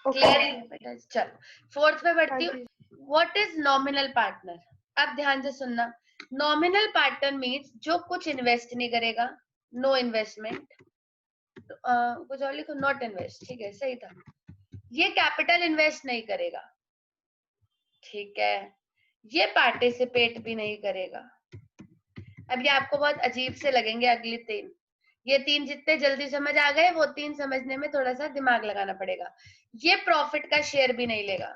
क्लियर है बेटा? चलो फोर्थ पे बढ़ती हूँ। What is nominal partner? अब ध्यान से सुनना। नॉमिनल पार्टनर मीन्स जो कुछ इन्वेस्ट नहीं करेगा, नो इन्वेस्टमेंट, कुछ और लिखो, नॉट इन्वेस्ट, ठीक है सही था। ये कैपिटल इन्वेस्ट नहीं करेगा, ठीक है, ये पार्टिसिपेट भी नहीं करेगा, अब ये आपको बहुत अजीब से लगेंगे अगली 3। ये 3 जितने जल्दी समझ आ गए, वो 3 समझने में थोड़ा सा दिमाग लगाना पड़ेगा। ये प्रॉफिट का शेयर भी नहीं लेगा।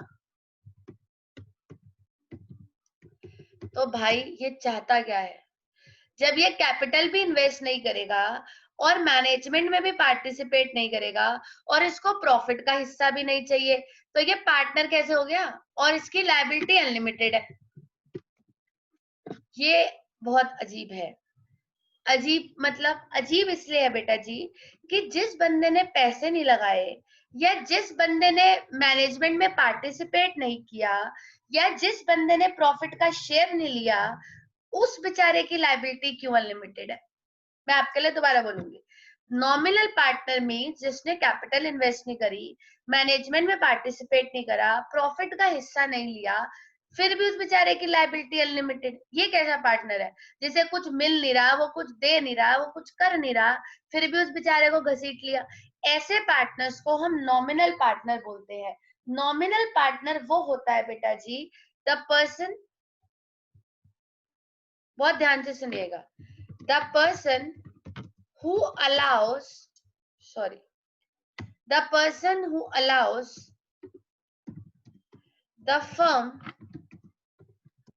तो भाई ये चाहता क्या है? जब ये कैपिटल भी इन्वेस्ट नहीं करेगा और मैनेजमेंट में भी पार्टिसिपेट नहीं करेगा और इसको प्रॉफिट का हिस्सा भी नहीं चाहिए, तो ये पार्टनर कैसे हो गया? और इसकी लायबिलिटी अनलिमिटेड है। ये बहुत अजीब है। अजीब मतलब अजीब इसलिए है बेटा जी कि जिस बंदे ने पैसे नहीं लगाए, या जिस बंदे ने मैनेजमेंट में पार्टिसिपेट नहीं किया, या जिस बंदे ने प्रॉफिट का शेयर नहीं लिया, उस बेचारे की लायबिलिटी क्यों अनलिमिटेड है? मैं आपके लिए दोबारा बोलूंगी। नॉमिनल पार्टनर मीन्स जिसने कैपिटल इन्वेस्ट नहीं करी, मैनेजमेंट में पार्टिसिपेट नहीं करा, प्रॉफिट का हिस्सा नहीं लिया, फिर भी उस बेचारे की लायबिलिटी अनलिमिटेड। ये कैसा पार्टनर है? जिसे कुछ मिल नहीं रहा, वो कुछ दे नहीं रहा, वो कुछ कर नहीं रहा, फिर भी उस बेचारे को घसीट लिया। ऐसे पार्टनर्स को हम नॉमिनल पार्टनर बोलते हैं। नॉमिनल पार्टनर वो होता है बेटा जी, द पर्सन, बहुत ध्यान से सुनिएगा, the person who allows, the person who allows the firm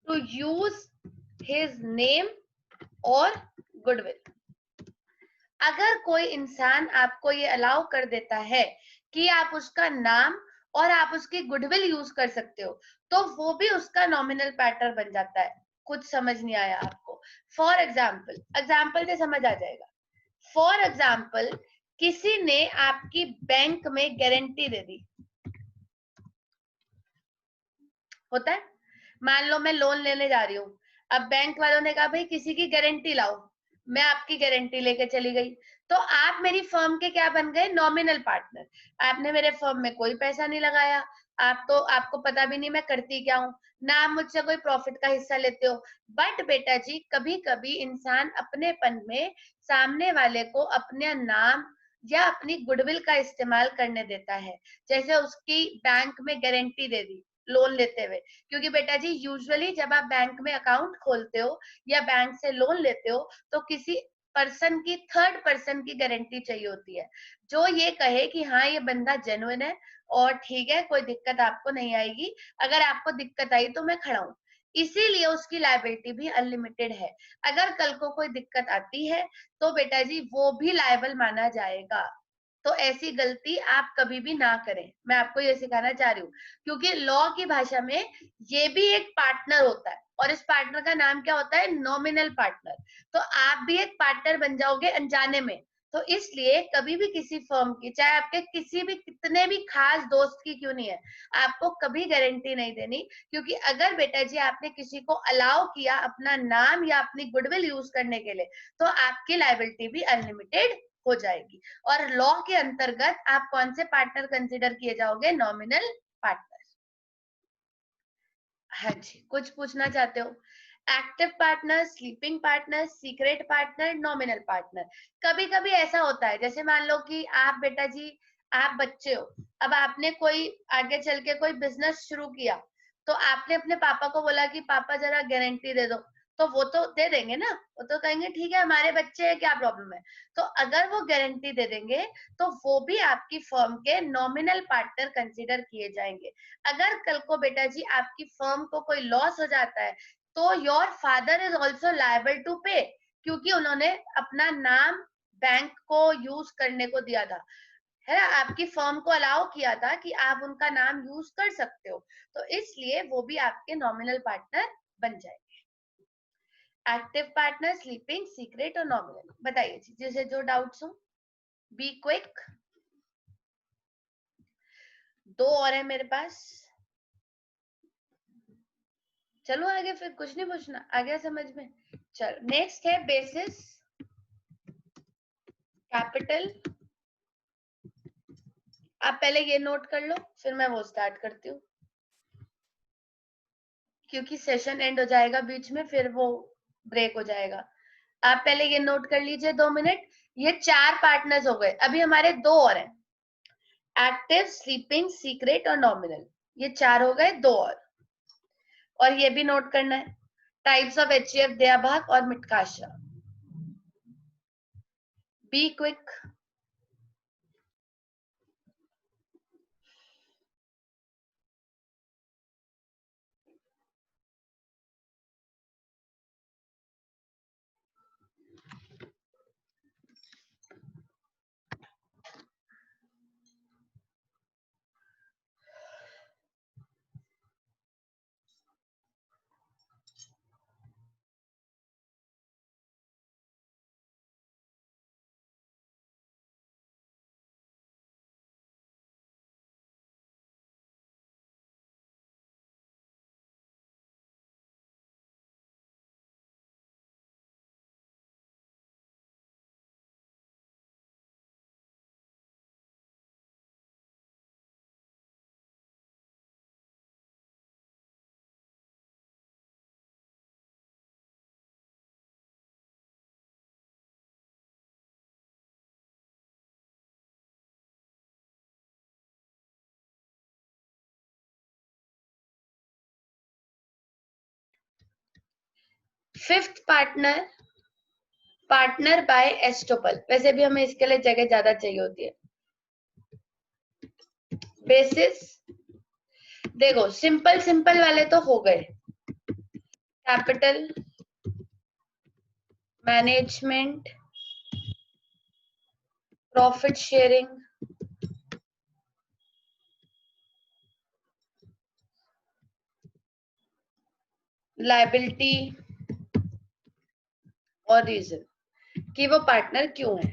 to use his name or goodwill. अगर कोई इंसान आपको ये अलाउ कर देता है कि आप उसका नाम और आप उसकी गुडविल यूज कर सकते हो, तो वो भी उसका नॉमिनल पार्टनर बन जाता है। कुछ समझ नहीं आया आपको? फॉर एग्जाम्पल से समझ आ जाएगा। फॉर एग्जाम्पल, किसी ने आपकी बैंक में गारंटी दे दी, होता है। मान लो मैं लोन लेने जा रही हूँ, अब बैंक वालों ने कहा भाई किसी की गारंटी लाओ, मैं आपकी गारंटी लेके चली गई, तो आप मेरी फर्म के क्या बन गए? Nominal partner. आपने मेरे फर्म में कोई पैसा नहीं लगाया, आपको पता भी नहीं मैं करती क्या हूँ, ना आप मुझसे कोई प्रॉफिट का हिस्सा लेते हो। बट बेटा जी कभी कभी इंसान अपनेपन में सामने वाले को अपने नाम या अपनी गुडविल का इस्तेमाल करने देता है। जैसे उसकी बैंक में गारंटी दे दी लोन लेते हुए, क्योंकि बेटा जी यूजुअली जब आप बैंक में अकाउंट खोलते हो या बैंक से लोन लेते हो, तो किसी पर्सन की, थर्ड पर्सन की गारंटी चाहिए होती है, जो ये कहे कि हाँ ये बंदा जेन्युइन है और ठीक है, कोई दिक्कत आपको नहीं आएगी, अगर आपको दिक्कत आई तो मैं खड़ा हूँ। इसीलिए उसकी लायबिलिटी भी अनलिमिटेड है। अगर कल को कोई दिक्कत आती है तो बेटा जी वो भी लायबल माना जाएगा। तो ऐसी गलती आप कभी भी ना करें, मैं आपको ये सिखाना चाह रही हूँ, क्योंकि लॉ की भाषा में ये भी एक पार्टनर होता है, और इस पार्टनर का नाम क्या होता है? Nominal partner. तो आप भी एक पार्टनर बन जाओगे अनजाने में। तो इसलिए कभी भी किसी फर्म की, चाहे आपके किसी भी कितने भी खास दोस्त की क्यों नहीं है, आपको कभी गारंटी नहीं देनी, क्योंकि अगर बेटा जी आपने किसी को अलाउ किया अपना नाम या अपनी गुडविल यूज करने के लिए, तो आपकी लायबिलिटी भी अनलिमिटेड हो जाएगी। और लॉ के अंतर्गत आप कौन से पार्टनर कंसिडर किए जाओगे? Nominal partner. हाँ जी, कुछ पूछना चाहते हो? Active partner, sleeping partner, secret partner, nominal partner. कभी कभी ऐसा होता है, जैसे मान लो कि आप बेटा जी, आप बच्चे हो, अब आपने कोई आगे चल के कोई बिजनेस शुरू किया, तो आपने अपने पापा को बोला कि पापा जरा गारंटी दे दो, तो वो तो दे देंगे ना, वो तो कहेंगे ठीक है हमारे बच्चे हैं, क्या प्रॉब्लम है। तो अगर वो गारंटी दे देंगे तो वो भी आपकी फर्म के नॉमिनल पार्टनर कंसिडर किए जाएंगे। अगर कल को बेटा जी आपकी फर्म को कोई लॉस हो जाता है, तो your father is also liable to pay, क्योंकि उन्होंने अपना नाम बैंक को यूज करने को दिया था, है ना, आपकी फर्म को अलाउ किया था कि आप उनका नाम यूज कर सकते हो, तो इसलिए वो भी आपके नॉमिनल पार्टनर बन जाएंगे। एक्टिव पार्टनर, स्लीपिंग, सीक्रेट और नॉमिनल। बताइए जी, जिसे जो डाउट्स हो, बी क्विक। 2 और है मेरे पास। चलो आगे, फिर कुछ नहीं पूछना, आ गया समझ में? चलो नेक्स्ट है बेसिस, कैपिटल। आप पहले ये नोट कर लो, फिर मैं वो स्टार्ट करती हूँ, क्योंकि सेशन एंड हो जाएगा बीच में, फिर वो ब्रेक हो जाएगा। आप पहले ये नोट कर लीजिए 2 मिनट। ये 4 पार्टनर्स हो गए, अभी हमारे 2 और हैं, एक्टिव, स्लीपिंग, सीक्रेट और नॉमिनल। ये 4 हो गए, 2 और ये भी नोट करना है। Types of HUF, Dayabhaga और Mitakshara. Be quick. Fifth partner, partner by estoppel. वैसे भी हमें इसके लिए जगह ज्यादा चाहिए होती है. बेसिस, देखो सिंपल सिंपल वाले तो हो गए. Capital, management, profit sharing, liability और रीजन कि वो पार्टनर क्यों है.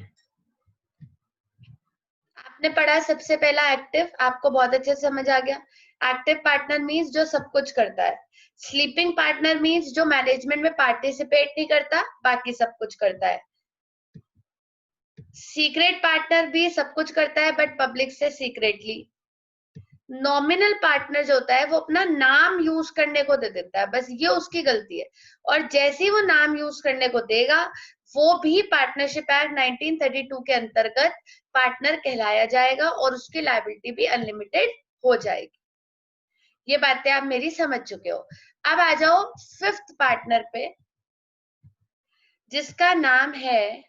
आपने पढ़ा सबसे पहला एक्टिव, आपको बहुत अच्छे से समझ आ गया. एक्टिव पार्टनर मीन्स जो सब कुछ करता है. स्लीपिंग पार्टनर मीन्स जो मैनेजमेंट में पार्टिसिपेट नहीं करता, बाकी सब कुछ करता है. सीक्रेट पार्टनर भी सब कुछ करता है बट पब्लिक से सीक्रेटली. नॉमिनल पार्टनर जो होता है वो अपना नाम यूज करने को दे देता है, बस ये उसकी गलती है. और जैसे ही वो नाम यूज करने को देगा, वो भी पार्टनरशिप एक्ट 1932 के अंतर्गत पार्टनर कहलाया जाएगा और उसकी लायबिलिटी भी अनलिमिटेड हो जाएगी. ये बातें आप मेरी समझ चुके हो. अब आ जाओ फिफ्थ पार्टनर पे, जिसका नाम है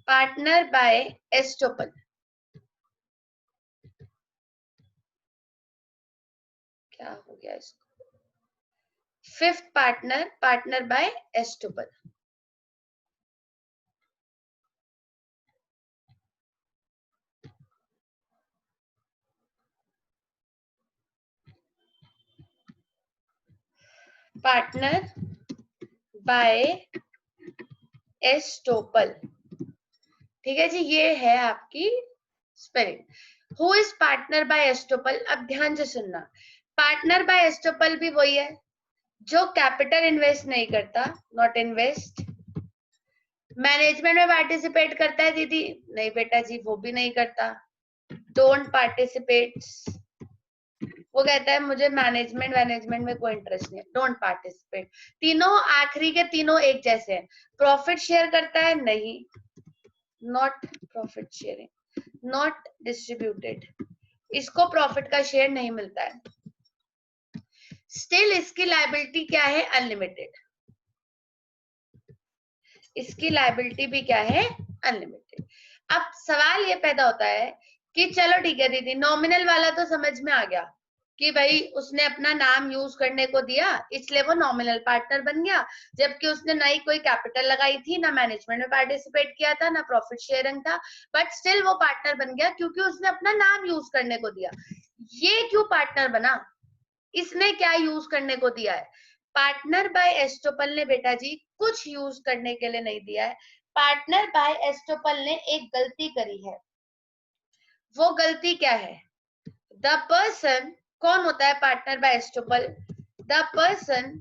पार्टनर बाय एस्टोपल. क्या हो गया इसको? Fifth partner, partner by estoppel. Partner by estoppel. ठीक है जी, ये है आपकी spelling. Who is partner by estoppel? अब ध्यान से सुनना. पार्टनर बाय एस्टोपल भी वही है जो कैपिटल इन्वेस्ट नहीं करता, नॉट इन्वेस्ट. मैनेजमेंट में पार्टिसिपेट करता है दीदी? नहीं बेटा जी, वो भी नहीं करता. Don't participate. वो कहता है मुझे मैनेजमेंट में कोई इंटरेस्ट नहीं है. Don't participate. तीनों आखिरी के तीनों एक जैसे हैं. प्रॉफिट शेयर करता है? नहीं, not profit sharing. Not distributed. इसको प्रॉफिट का शेयर नहीं मिलता है. स्टिल इसकी लायबिलिटी क्या है? अनलिमिटेड. इसकी लायबिलिटी भी क्या है? अनलिमिटेड. अब सवाल ये पैदा होता है कि चलो ठीक है दीदी, नॉमिनल वाला तो समझ में आ गया कि भाई उसने अपना नाम यूज करने को दिया इसलिए वो नॉमिनल पार्टनर बन गया, जबकि उसने ना ही कोई कैपिटल लगाई थी, ना मैनेजमेंट में पार्टिसिपेट किया था, ना प्रॉफिट शेयरिंग था, बट स्टिल वो पार्टनर बन गया क्योंकि उसने अपना नाम यूज करने को दिया. ये क्यों पार्टनर बना? इसने क्या यूज करने को दिया है? पार्टनर बाय एस्टोपल ने बेटा जी कुछ यूज करने के लिए नहीं दिया है. पार्टनर बाय एस्टोपल ने एक गलती करी है. वो गलती क्या है? द पर्सन, कौन होता है partner by estoppel? The person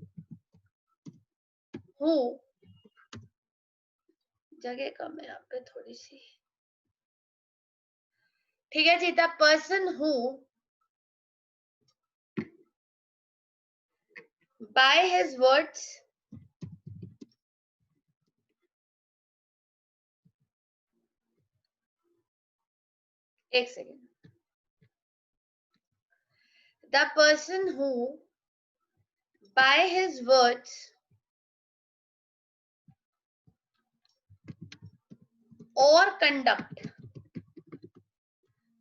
who, जगह कम है यहाँ पे थोड़ी सी. ठीक है जी. The person who by his words, एक second. The person who by his words or conduct,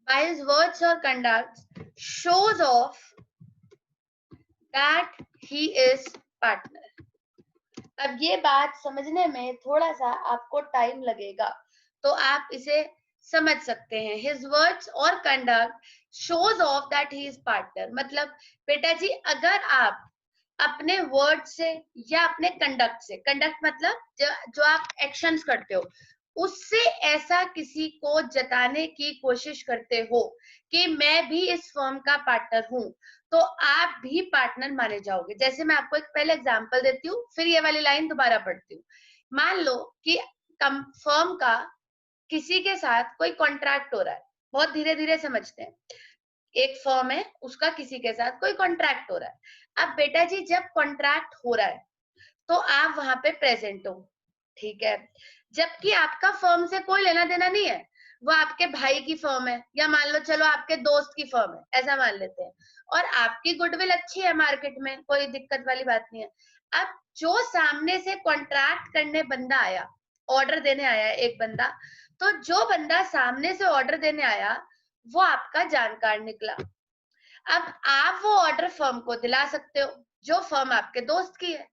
by his words or conduct shows off that he is partner. अब ये बात समझने में थोड़ा सा आपको टाइम लगेगा, तो आप इसे समझ सकते हैं. His words or conduct shows off that he is partner. मतलब बेटा जी, अगर आप अपने वर्ड से या अपने कंडक्ट से, कंडक्ट मतलब जो आप एक्शंस करते हो, उससे ऐसा किसी को जताने की कोशिश करते हो कि मैं भी इस फर्म का पार्टनर हूं, तो आप भी पार्टनर माने जाओगे. जैसे मैं आपको एक पहले एग्जांपल देती हूँ, फिर ये वाली लाइन दोबारा पढ़ती हूँ. मान लो कि फर्म का किसी के साथ कोई कॉन्ट्रैक्ट हो रहा है. बहुत धीरे धीरे समझते हैं. एक फर्म है, उसका किसी के साथ कोई कॉन्ट्रैक्ट हो रहा है. अब बेटा जी, जब कॉन्ट्रैक्ट हो रहा है तो आप वहां पे प्रेजेंट हो, ठीक है, जबकि आपका फर्म से कोई लेना देना नहीं है, वो आपके भाई की फर्म है, या मान लो चलो आपके दोस्त की फर्म है, ऐसा मान लेते हैं, और आपकी गुडविल अच्छी है मार्केट में, कोई दिक्कत वाली बात नहीं है. अब जो सामने से कॉन्ट्रैक्ट करने बंदा आया, ऑर्डर देने आया एक बंदा, तो जो बंदा सामने से ऑर्डर देने आया वो आपका जानकार निकला. अब आप वो ऑर्डर फर्म को दिला सकते हो, जो फर्म आपके दोस्त की है.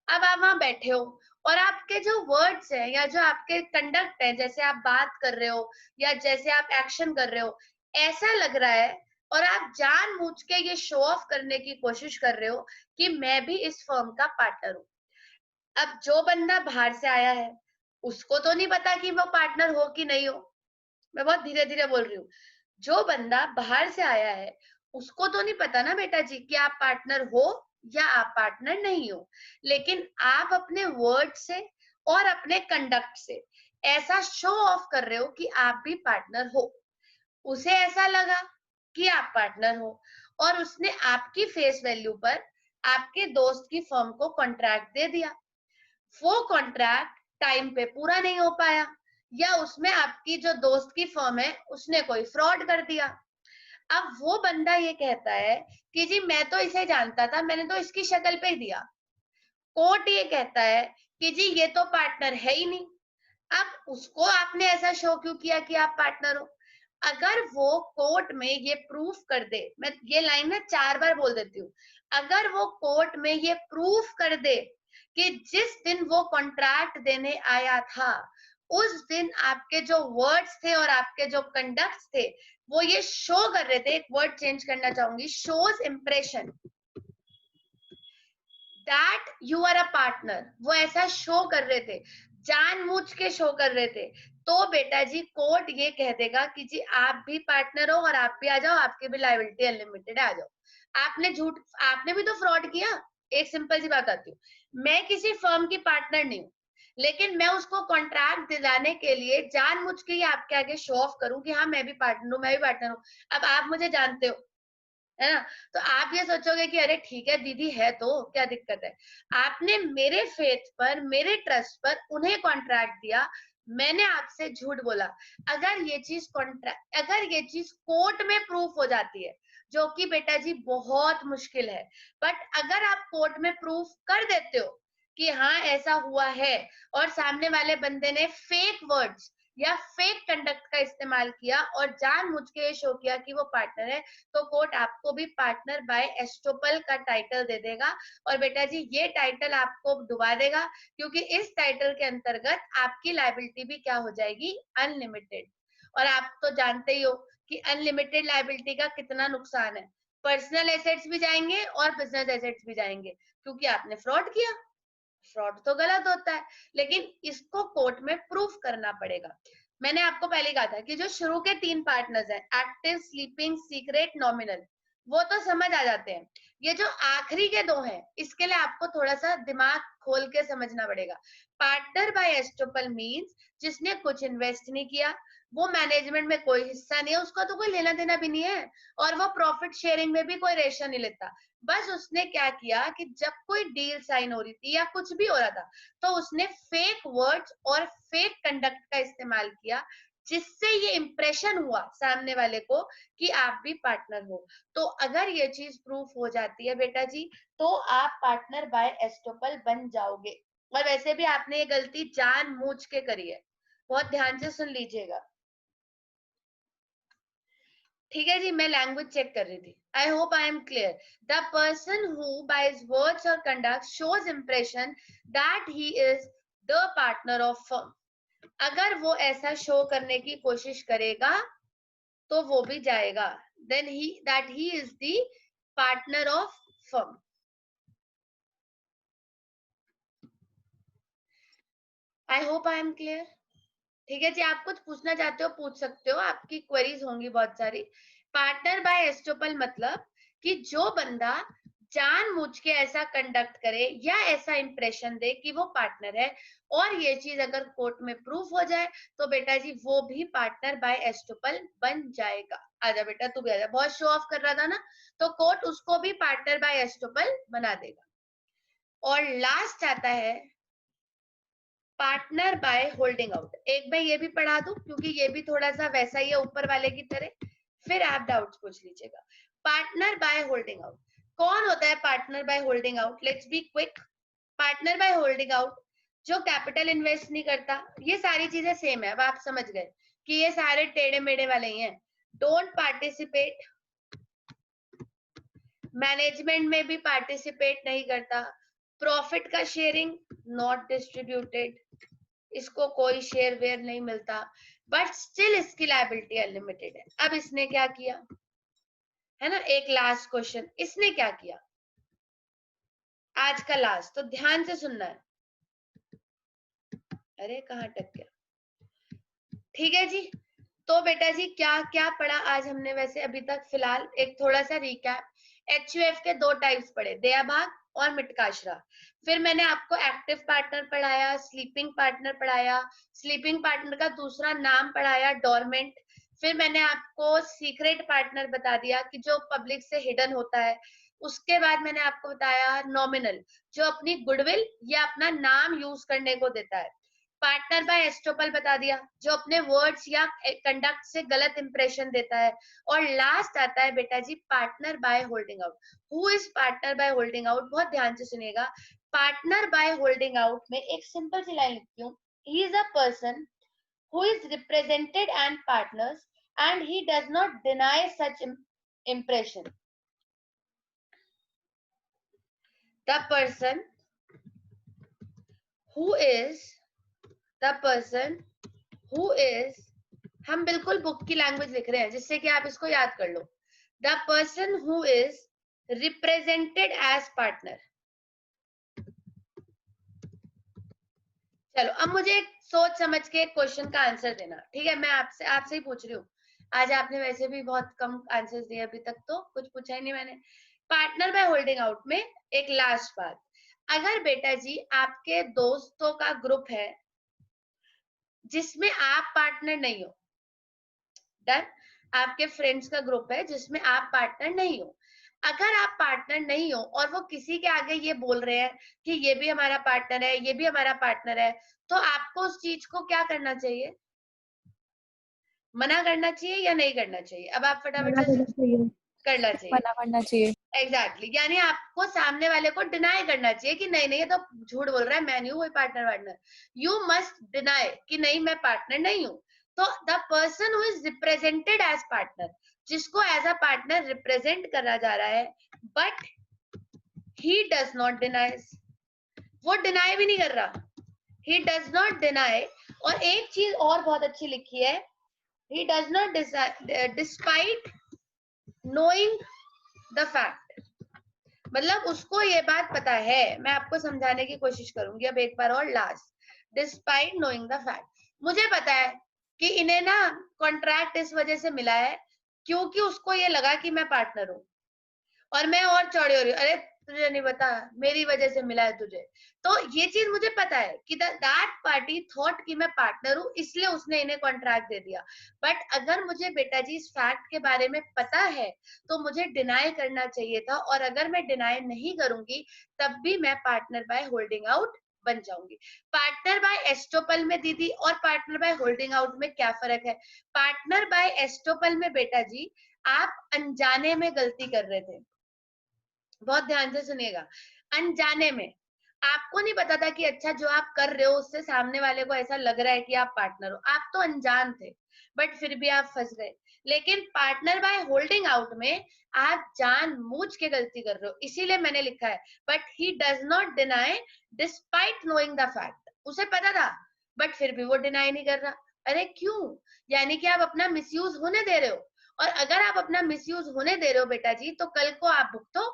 अब आप वहां बैठे हो और आपके जो वर्ड्स हैं या जो आपके कंडक्ट है, जैसे आप बात कर रहे हो या जैसे आप एक्शन कर रहे हो, ऐसा लग रहा है और आप जानबूझ के ये शो ऑफ करने की कोशिश कर रहे हो कि मैं भी इस फर्म का पार्टनर हूँ. अब जो बंदा बाहर से आया है, उसको तो नहीं पता कि वो पार्टनर हो कि नहीं हो. मैं बहुत धीरे धीरे बोल रही हूँ. जो बंदा बाहर से आया है, उसको तो नहीं पता ना बेटा जी कि आप पार्टनर हो या आप पार्टनर नहीं हो. लेकिन आप अपने वर्ड से और अपने कंडक्ट से ऐसा शो ऑफ कर रहे हो कि आप भी पार्टनर हो. उसे ऐसा लगा कि आप पार्टनर हो और उसने आपकी फेस वैल्यू पर आपके दोस्त की फर्म को कॉन्ट्रैक्ट दे दिया. वो कॉन्ट्रैक्ट टाइम पे पूरा नहीं हो पाया, या उसमें आपकी जो दोस्त की फर्म है उसने कोई फ्रॉड कर दिया. अब वो बंदा ये कहता है कि जी मैं तो इसे जानता था, मैंने तो इसकी शक्ल पे ही दिया. कोर्ट ये कहता है कि जी ये तो पार्टनर है ही नहीं. अब उसको आपने ऐसा शो क्यों किया कि आप पार्टनर हो? अगर वो कोर्ट में ये प्रूफ कर दे, मैं ये लाइन ना 4 बार बोल देती हूँ, अगर वो कोर्ट में ये प्रूफ कर दे कि जिस दिन वो कॉन्ट्रैक्ट देने आया था, उस दिन आपके जो वर्ड्स थे और आपके जो कंडक्ट्स थे, वो ये शो कर रहे थे, एक वर्ड चेंज करना चाहूंगी, shows impression that you are a partner. वो ऐसा शो कर रहे थे, जानबूझ के शो कर रहे थे, तो बेटा जी कोर्ट ये कह देगा कि जी आप भी पार्टनर हो और आप भी आ जाओ, आपकी भी लायबिलिटी अनलिमिटेड है, आ जाओ. आपने झूठ, आपने भी तो फ्रॉड किया. एक सिंपल सी बात आती हूँ, मैं किसी फर्म की पार्टनर नहीं हूँ, लेकिन मैं उसको कॉन्ट्रैक्ट दिलाने के लिए जानबूझ के ही आपके आगे शो ऑफ करूं कि हाँ मैं भी पार्टनर हूँ, मैं भी पार्टनर हूँ. अब आप मुझे जानते हो, है ना, तो आप ये सोचोगे कि अरे ठीक है दीदी है तो क्या दिक्कत है. आपने मेरे फेथ पर, मेरे ट्रस्ट पर उन्हें कॉन्ट्रैक्ट दिया, मैंने आपसे झूठ बोला. अगर ये चीज कोर्ट में प्रूफ हो जाती है, जो कि बेटा जी बहुत मुश्किल है, बट अगर आप कोर्ट में प्रूफ कर देते हो कि हाँ ऐसा हुआ है और सामने वाले बंदे ने फेक वर्ड्स या फेक कंडक्ट का इस्तेमाल किया और जानबूझ के शो किया कि वो पार्टनर है, तो कोर्ट आपको भी पार्टनर बाय एस्टोपल का टाइटल दे देगा. और बेटा जी ये टाइटल आपको डुबा देगा, क्योंकि इस टाइटल के अंतर्गत आपकी लायबिलिटी भी क्या हो जाएगी, अनलिमिटेड. और आप तो जानते ही हो कि अनलिमिटेड लायबिलिटी का कितना नुकसान है. पर्सनल एसेट्स भी जाएंगे और बिजनेस एसेट्स भी जाएंगे, क्योंकि आपने फ्रॉड किया. फ्रॉड तो गलत होता है, लेकिन इसको कोर्ट में प्रूफ करना पड़ेगा. मैंने आपको पहले कहा था कि जो शुरू के 3 पार्टनर्स हैं, एक्टिव, स्लीपिंग, सीक्रेट, नॉमिनल, वो तो समझ आ जाते हैं. ये जो आखिरी के 2 हैं, इसके लिए आपको थोड़ा सा दिमाग खोल के समझना पड़ेगा. पार्टनर बाय एस्टोपल मींस जिसने कुछ इन्वेस्ट नहीं किया, वो मैनेजमेंट में कोई हिस्सा नहीं है, उसका तो कोई लेना देना भी नहीं है, और वो प्रॉफिट शेयरिंग में भी कोई रेशन नहीं लेता. बस उसने क्या किया कि जब कोई डील साइन हो रही थी या कुछ भी हो रहा था, तो उसने फेक वर्ड्स और फेक कंडक्ट का इस्तेमाल किया जिससे ये इंप्रेशन हुआ सामने वाले को कि आप भी पार्टनर हो। तो अगर ये चीज प्रूफ हो जाती है बेटा जी, तो आप पार्टनर बाय एस्टोपल बन जाओगे। और वैसे भी आपने ये गलती जानबूझ के करी है, बहुत ध्यान से सुन लीजिएगा। ठीक है जी, मैं लैंग्वेज चेक कर रही थी। I hope I am clear. The person who by his words और conduct shows impression that he is the partner of firm. अगर वो ऐसा शो करने की कोशिश करेगा तो वो भी जाएगा, then he is the partner of firm। I hope I am clear. ठीक है जी, आप कुछ पूछना चाहते हो पूछ सकते हो, आपकी क्वेरीज होंगी बहुत सारी। पार्टनर बाय एस्टोपल मतलब कि जो बंदा जानबूझ के ऐसा कंडक्ट करे या ऐसा इंप्रेशन दे कि वो पार्टनर है, और ये चीज अगर कोर्ट में प्रूफ हो जाए तो बेटा जी वो भी पार्टनर बाय एस्टोपल बन जाएगा। आजा बेटा तू भी आजा, बहुत शो ऑफ कर रहा था ना, तो कोर्ट उसको भी पार्टनर बाय एस्टोपल बना देगा। और लास्ट आता है पार्टनर बाय होल्डिंग आउट। एक मैं ये भी पढ़ा दूं क्योंकि ये भी थोड़ा सा वैसा ही है ऊपर वाले की तरह, फिर आप डाउट्स पूछ लीजिएगा। पार्टनर बाय होल्डिंग आउट, कौन होता है partner by holding out? Let's be quick. Partner by holding out जो कैपिटल इन्वेस्ट नहीं करता, ये सारी चीजें सेम है, अब आप समझ गए कि ये सारे टेढ़े मेढ़े वाले ही हैं। डोंट पार्टिसिपेट, मैनेजमेंट में भी पार्टिसिपेट नहीं करता, प्रॉफिट का शेयरिंग नॉट डिस्ट्रीब्यूटेड, इसको कोई शेयर वेयर नहीं मिलता, बट स्टिल इसकी लायबिलिटी अनलिमिटेड है। अब इसने क्या किया है ना, एक लास्ट क्वेश्चन, इसने क्या किया आज का लास्ट, तो ध्यान से सुनना है। अरे कहाँ अटक गया? ठीक है जी, तो बेटा जी क्या क्या पढ़ा आज हमने वैसे अभी तक? फिलहाल एक थोड़ा सा रिकैप। एचयूएफ के दो टाइप्स पढ़े, दया भाग और मिटकाशरा। फिर मैंने आपको एक्टिव पार्टनर पढ़ाया, स्लीपिंग पार्टनर पढ़ाया, स्लीपिंग पार्टनर का दूसरा नाम पढ़ाया डोरमेंट। फिर मैंने आपको सीक्रेट पार्टनर बता दिया कि जो पब्लिक से हिडन होता है। उसके बाद मैंने आपको बताया नॉमिनल, जो अपनी गुडविल या अपना नाम यूज करने को देता है। पार्टनर बाय एस्टोपल बता दिया, जो अपने वर्ड्स या कंडक्ट से गलत इंप्रेशन देता है। और लास्ट आता है बेटा जी partner by holding out. Who is partner by holding out? बहुत ध्यान से सुनिएगा। पार्टनर बाय होल्डिंग आउट में एक सिंपल सी लाइन लिखती हूँ, he is a person who is represented and partners and he does not deny such impression. The person who is हम बिल्कुल बुक की लैंग्वेज लिख रहे हैं जिससे कि आप इसको याद कर लो। The person who is represented as partner. चलो अब मुझे सोच समझ के क्वेश्चन का आंसर देना, ठीक है? मैं आपसे ही पूछ रही हूँ, आज आपने वैसे भी बहुत कम आंसर्स दिए अभी तक, तो कुछ पूछा ही नहीं मैंने। पार्टनर बाय होल्डिंग आउट में एक लास्ट बात, अगर बेटा जी आपके दोस्तों का ग्रुप है जिसमें आप पार्टनर नहीं हो, डन, आपके फ्रेंड्स का ग्रुप है जिसमें आप पार्टनर नहीं हो, अगर आप पार्टनर नहीं हो और वो किसी के आगे ये बोल रहे हैं कि ये भी हमारा पार्टनर है, ये भी हमारा पार्टनर है, तो आपको उस चीज को क्या करना चाहिए? मना करना चाहिए या नहीं करना चाहिए? अब आप फटाफट से करना चाहिए, मना करना चाहिए। एग्जैक्टली यानी आपको सामने वाले को डिनाई करना चाहिए कि नहीं नहीं ये तो झूठ बोल रहा है, मैं नहीं हूँ पार्टनर। यू मस्ट डिनाई कि नहीं मैं पार्टनर नहीं हूँ। तो the person who is represented as partner, जिसको एज अ पार्टनर रिप्रेजेंट करा जा रहा है, but he does not deny, वो डिनाई भी नहीं कर रहा, ही डज नॉट डिनाई। और एक चीज और बहुत अच्छी लिखी है, he does not despite knowing the fact, मतलब उसको ये बात पता है। मैं आपको समझाने की कोशिश करूंगी अब एक बार और last. Despite knowing the fact, मुझे पता है कि इन्हें ना कॉन्ट्रैक्ट इस वजह से मिला है क्योंकि उसको ये लगा कि मैं पार्टनर हूँ और मैं और चौड़ी हो रही हूँ, अरे तुझे नहीं पता मेरी वजह से मिला है तुझे। तो ये चीज मुझे पता है कि दैट पार्टी थॉट कि मैं पार्टनर हूँ इसलिए उसने इन्हें कॉन्ट्रैक्ट दे दिया। बट अगर मुझे बेटा जी इस फैक्ट के बारे में पता है तो मुझे डिनाई करना चाहिए था, और अगर मैं डिनाई नहीं करूंगी तब भी मैं पार्टनर बाय होल्डिंग आउट बन जाऊंगी। पार्टनर बाय एस्टोपल में दीदी और पार्टनर बाय होल्डिंग आउट में क्या फर्क है? पार्टनर बाय एस्टोपल में बेटा जी आप अनजाने में गलती कर रहे थे, बहुत ध्यान से सुनिएगा, अनजाने में आपको नहीं पता था कि अच्छा जो आप कर रहे हो उससे सामने वाले को ऐसा लग रहा है कि आप पार्टनर हो, आप तो अनजान थे बट फिर भी आप फंस गए। लेकिन पार्टनर बाय होल्डिंग आउट में आप जानबूझ के गलती कर रहे हो, इसीलिए मैंने लिखा है but he does not deny despite knowing the fact. उसे पता था बट फिर भी वो डिनाई नहीं कर रहा। अरे क्यों? यानी कि आप अपना मिसयूज होने दे रहे हो, और अगर आप अपना मिसयूज होने दे रहे हो बेटा जी तो कल को आप भुगतो।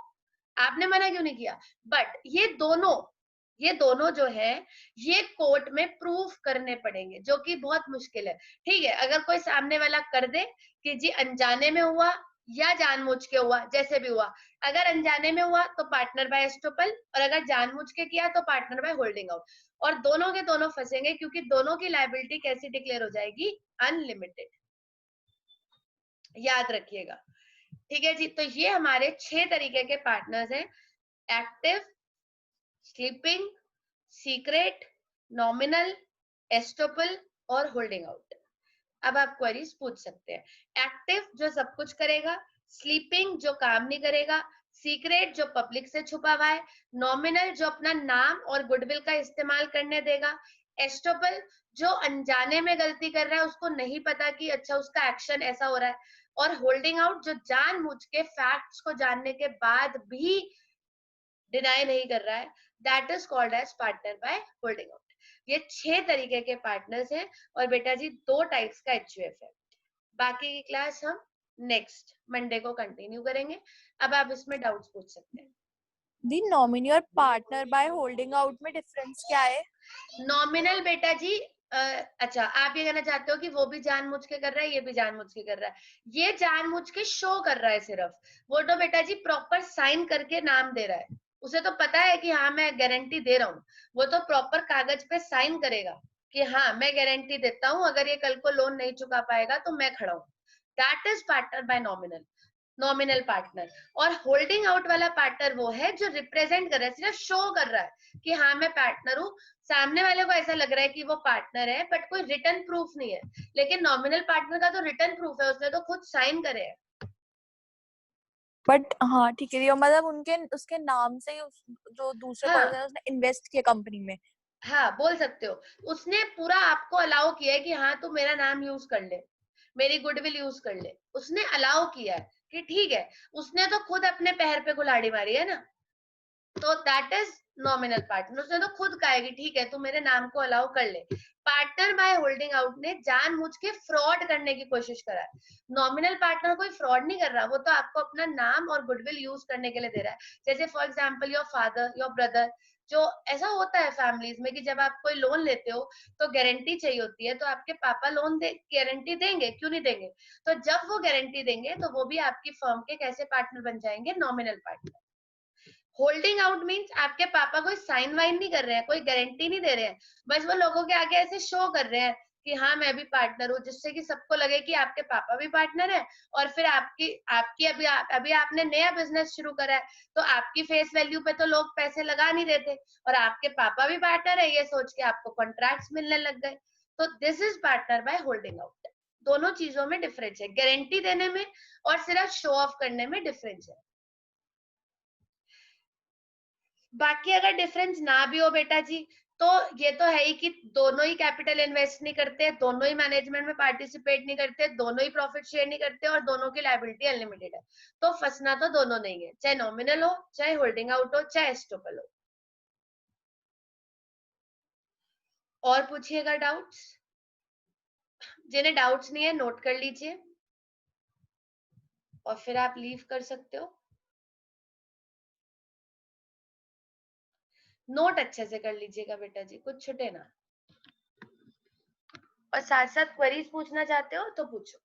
आपने मना क्यों नहीं किया? बट ये दोनों जो है ये कोर्ट में प्रूफ करने पड़ेंगे, जो कि बहुत मुश्किल है। ठीक है, अगर कोई सामने वाला कर दे कि जी अनजाने में हुआ या जानबूझ के हुआ, जैसे भी हुआ, अगर अनजाने में हुआ तो पार्टनर बाय एस्टोपल, और अगर जानबूझ के किया तो पार्टनर बाय होल्डिंग आउट, और दोनों के दोनों फंसेंगे क्योंकि दोनों की लायबिलिटी कैसी डिक्लेयर हो जाएगी? अनलिमिटेड। याद रखिएगा, ठीक है जी। तो ये हमारे 6 तरीके के पार्टनर्स हैं, active, sleeping, secret, nominal, estoppel और होल्डिंग आउट। अब आप क्वेरीज पूछ सकते हैं। एक्टिव जो सब कुछ करेगा, स्लीपिंग जो काम नहीं करेगा, सीक्रेट जो पब्लिक से छुपा हुआ है, नॉमिनल जो अपना नाम और गुडविल का इस्तेमाल करने देगा, एस्टोपल जो अनजाने में गलती कर रहा है, उसको नहीं पता कि अच्छा उसका एक्शन ऐसा हो रहा है, और होल्डिंग आउट जो जानबूझ के फैक्ट्स को जानने के बाद भी डिनाई नहीं कर रहा है, that is called as partner by holding out. ये 6 तरीके के पार्टनर्स हैं, और बेटा जी 2 टाइप्स का एचयूएफ है। बाकी की क्लास हम नेक्स्ट मंडे को कंटिन्यू करेंगे। अब आप इसमें डाउट्स पूछ सकते हैं। दी नॉमिनी और पार्टनर बाय होल्डिंग आउट में डिफरेंस क्या है? नॉमिनल बेटा जी अच्छा आप ये कहना चाहते हो कि वो भी जानबूझ के कर रहा है, ये भी जानबूझ के कर रहा है, ये जानबूझ के शो कर रहा है सिर्फ, वो तो बेटा जी प्रॉपर साइन करके नाम दे रहा है, उसे तो पता है कि हाँ मैं गारंटी दे रहा हूँ, वो तो प्रॉपर कागज पे साइन करेगा कि हाँ मैं गारंटी देता हूँ, अगर ये कल को लोन नहीं चुका पाएगा तो मैं खड़ा हूँ। That is partner bye nominal, nominal partner. और होल्डिंग आउट वाला पार्टनर वो है जो रिप्रेजेंट कर रहा है, सिर्फ शो कर रहा है कि हाँ मैं पार्टनर हूँ, सामने वाले को ऐसा लग रहा है कि वो पार्टनर है बट कोई रिटर्न प्रूफ नहीं है। लेकिन नॉमिनल पार्टनर का तो रिटर्न प्रूफ है, उसने तो खुद साइन करे है। बट हाँ ठीक है, मतलब उनके उसके नाम से ही जो दूसरे हाँ पर्सन है उसने इन्वेस्ट किया कंपनी में। हाँ बोल सकते हो, उसने पूरा आपको अलाउ किया है कि हाँ तू मेरा नाम यूज कर ले, मेरी गुडविल यूज कर ले, उसने अलाउ किया है कि ठीक है, उसने तो खुद अपने पैर पे कुल्हाड़ी मारी है ना, तो दैट इज नॉमिनल पार्टनर, उसने तो खुद कहा है कि ठीक है तू मेरे नाम को अलाउ कर ले। पार्टनर बाय होल्डिंग आउट ने जानबूझ के फ्रॉड करने की कोशिश करा है। नॉमिनल पार्टनर कोई फ्रॉड नहीं कर रहा, वो तो आपको अपना नाम और गुडविल यूज करने के लिए दे रहा है। जैसे for example your father, your brother, जो ऐसा होता है फैमिलीज में कि जब आप कोई लोन लेते हो तो गारंटी चाहिए होती है, तो आपके पापा लोन दे गारंटी देंगे, क्यों नहीं देंगे? तो जब वो गारंटी देंगे तो वो भी आपकी फर्म के कैसे पार्टनर बन जाएंगे? Nominal partner. Holding out means आपके पापा कोई साइन वाइन नहीं कर रहे हैं, कोई गारंटी नहीं दे रहे हैं, बस वो लोगों के आगे ऐसे शो कर रहे हैं कि हाँ मैं भी पार्टनर हूँ, जिससे कि सबको लगे कि आपके पापा भी पार्टनर है, और फिर आपकी आपकी अभी आपने नया बिजनेस शुरू करा है, तो आपकी फेस वैल्यू पे तो लोग पैसे लगा नहीं देते, और आपके पापा भी पार्टनर है ये सोच के आपको कॉन्ट्रैक्ट्स मिलने लग गए। तो this is partner by holding out. दोनों चीजों में डिफरेंस है, गारंटी देने में और सिर्फ शो ऑफ करने में डिफरेंस है। बाकी अगर डिफरेंस ना भी हो बेटा जी, तो ये तो है ही कि दोनों ही कैपिटल इन्वेस्ट नहीं करते, दोनों ही मैनेजमेंट में पार्टिसिपेट नहीं करते, दोनों ही प्रॉफिट शेयर नहीं करते, और दोनों की लायबिलिटी अनलिमिटेड है। तो फंसना तो दोनों नहीं है, चाहे नॉमिनल हो, चाहे होल्डिंग आउट हो, चाहे एस्टोपल हो। और पूछिएगा डाउट्स, जिन्हें डाउट्स नहीं है नोट कर लीजिए और फिर आप लीव कर सकते हो। नोट अच्छे से कर लीजिएगा बेटा जी, कुछ छुटे ना, और साथ साथ क्वेरीज पूछना चाहते हो तो पूछो।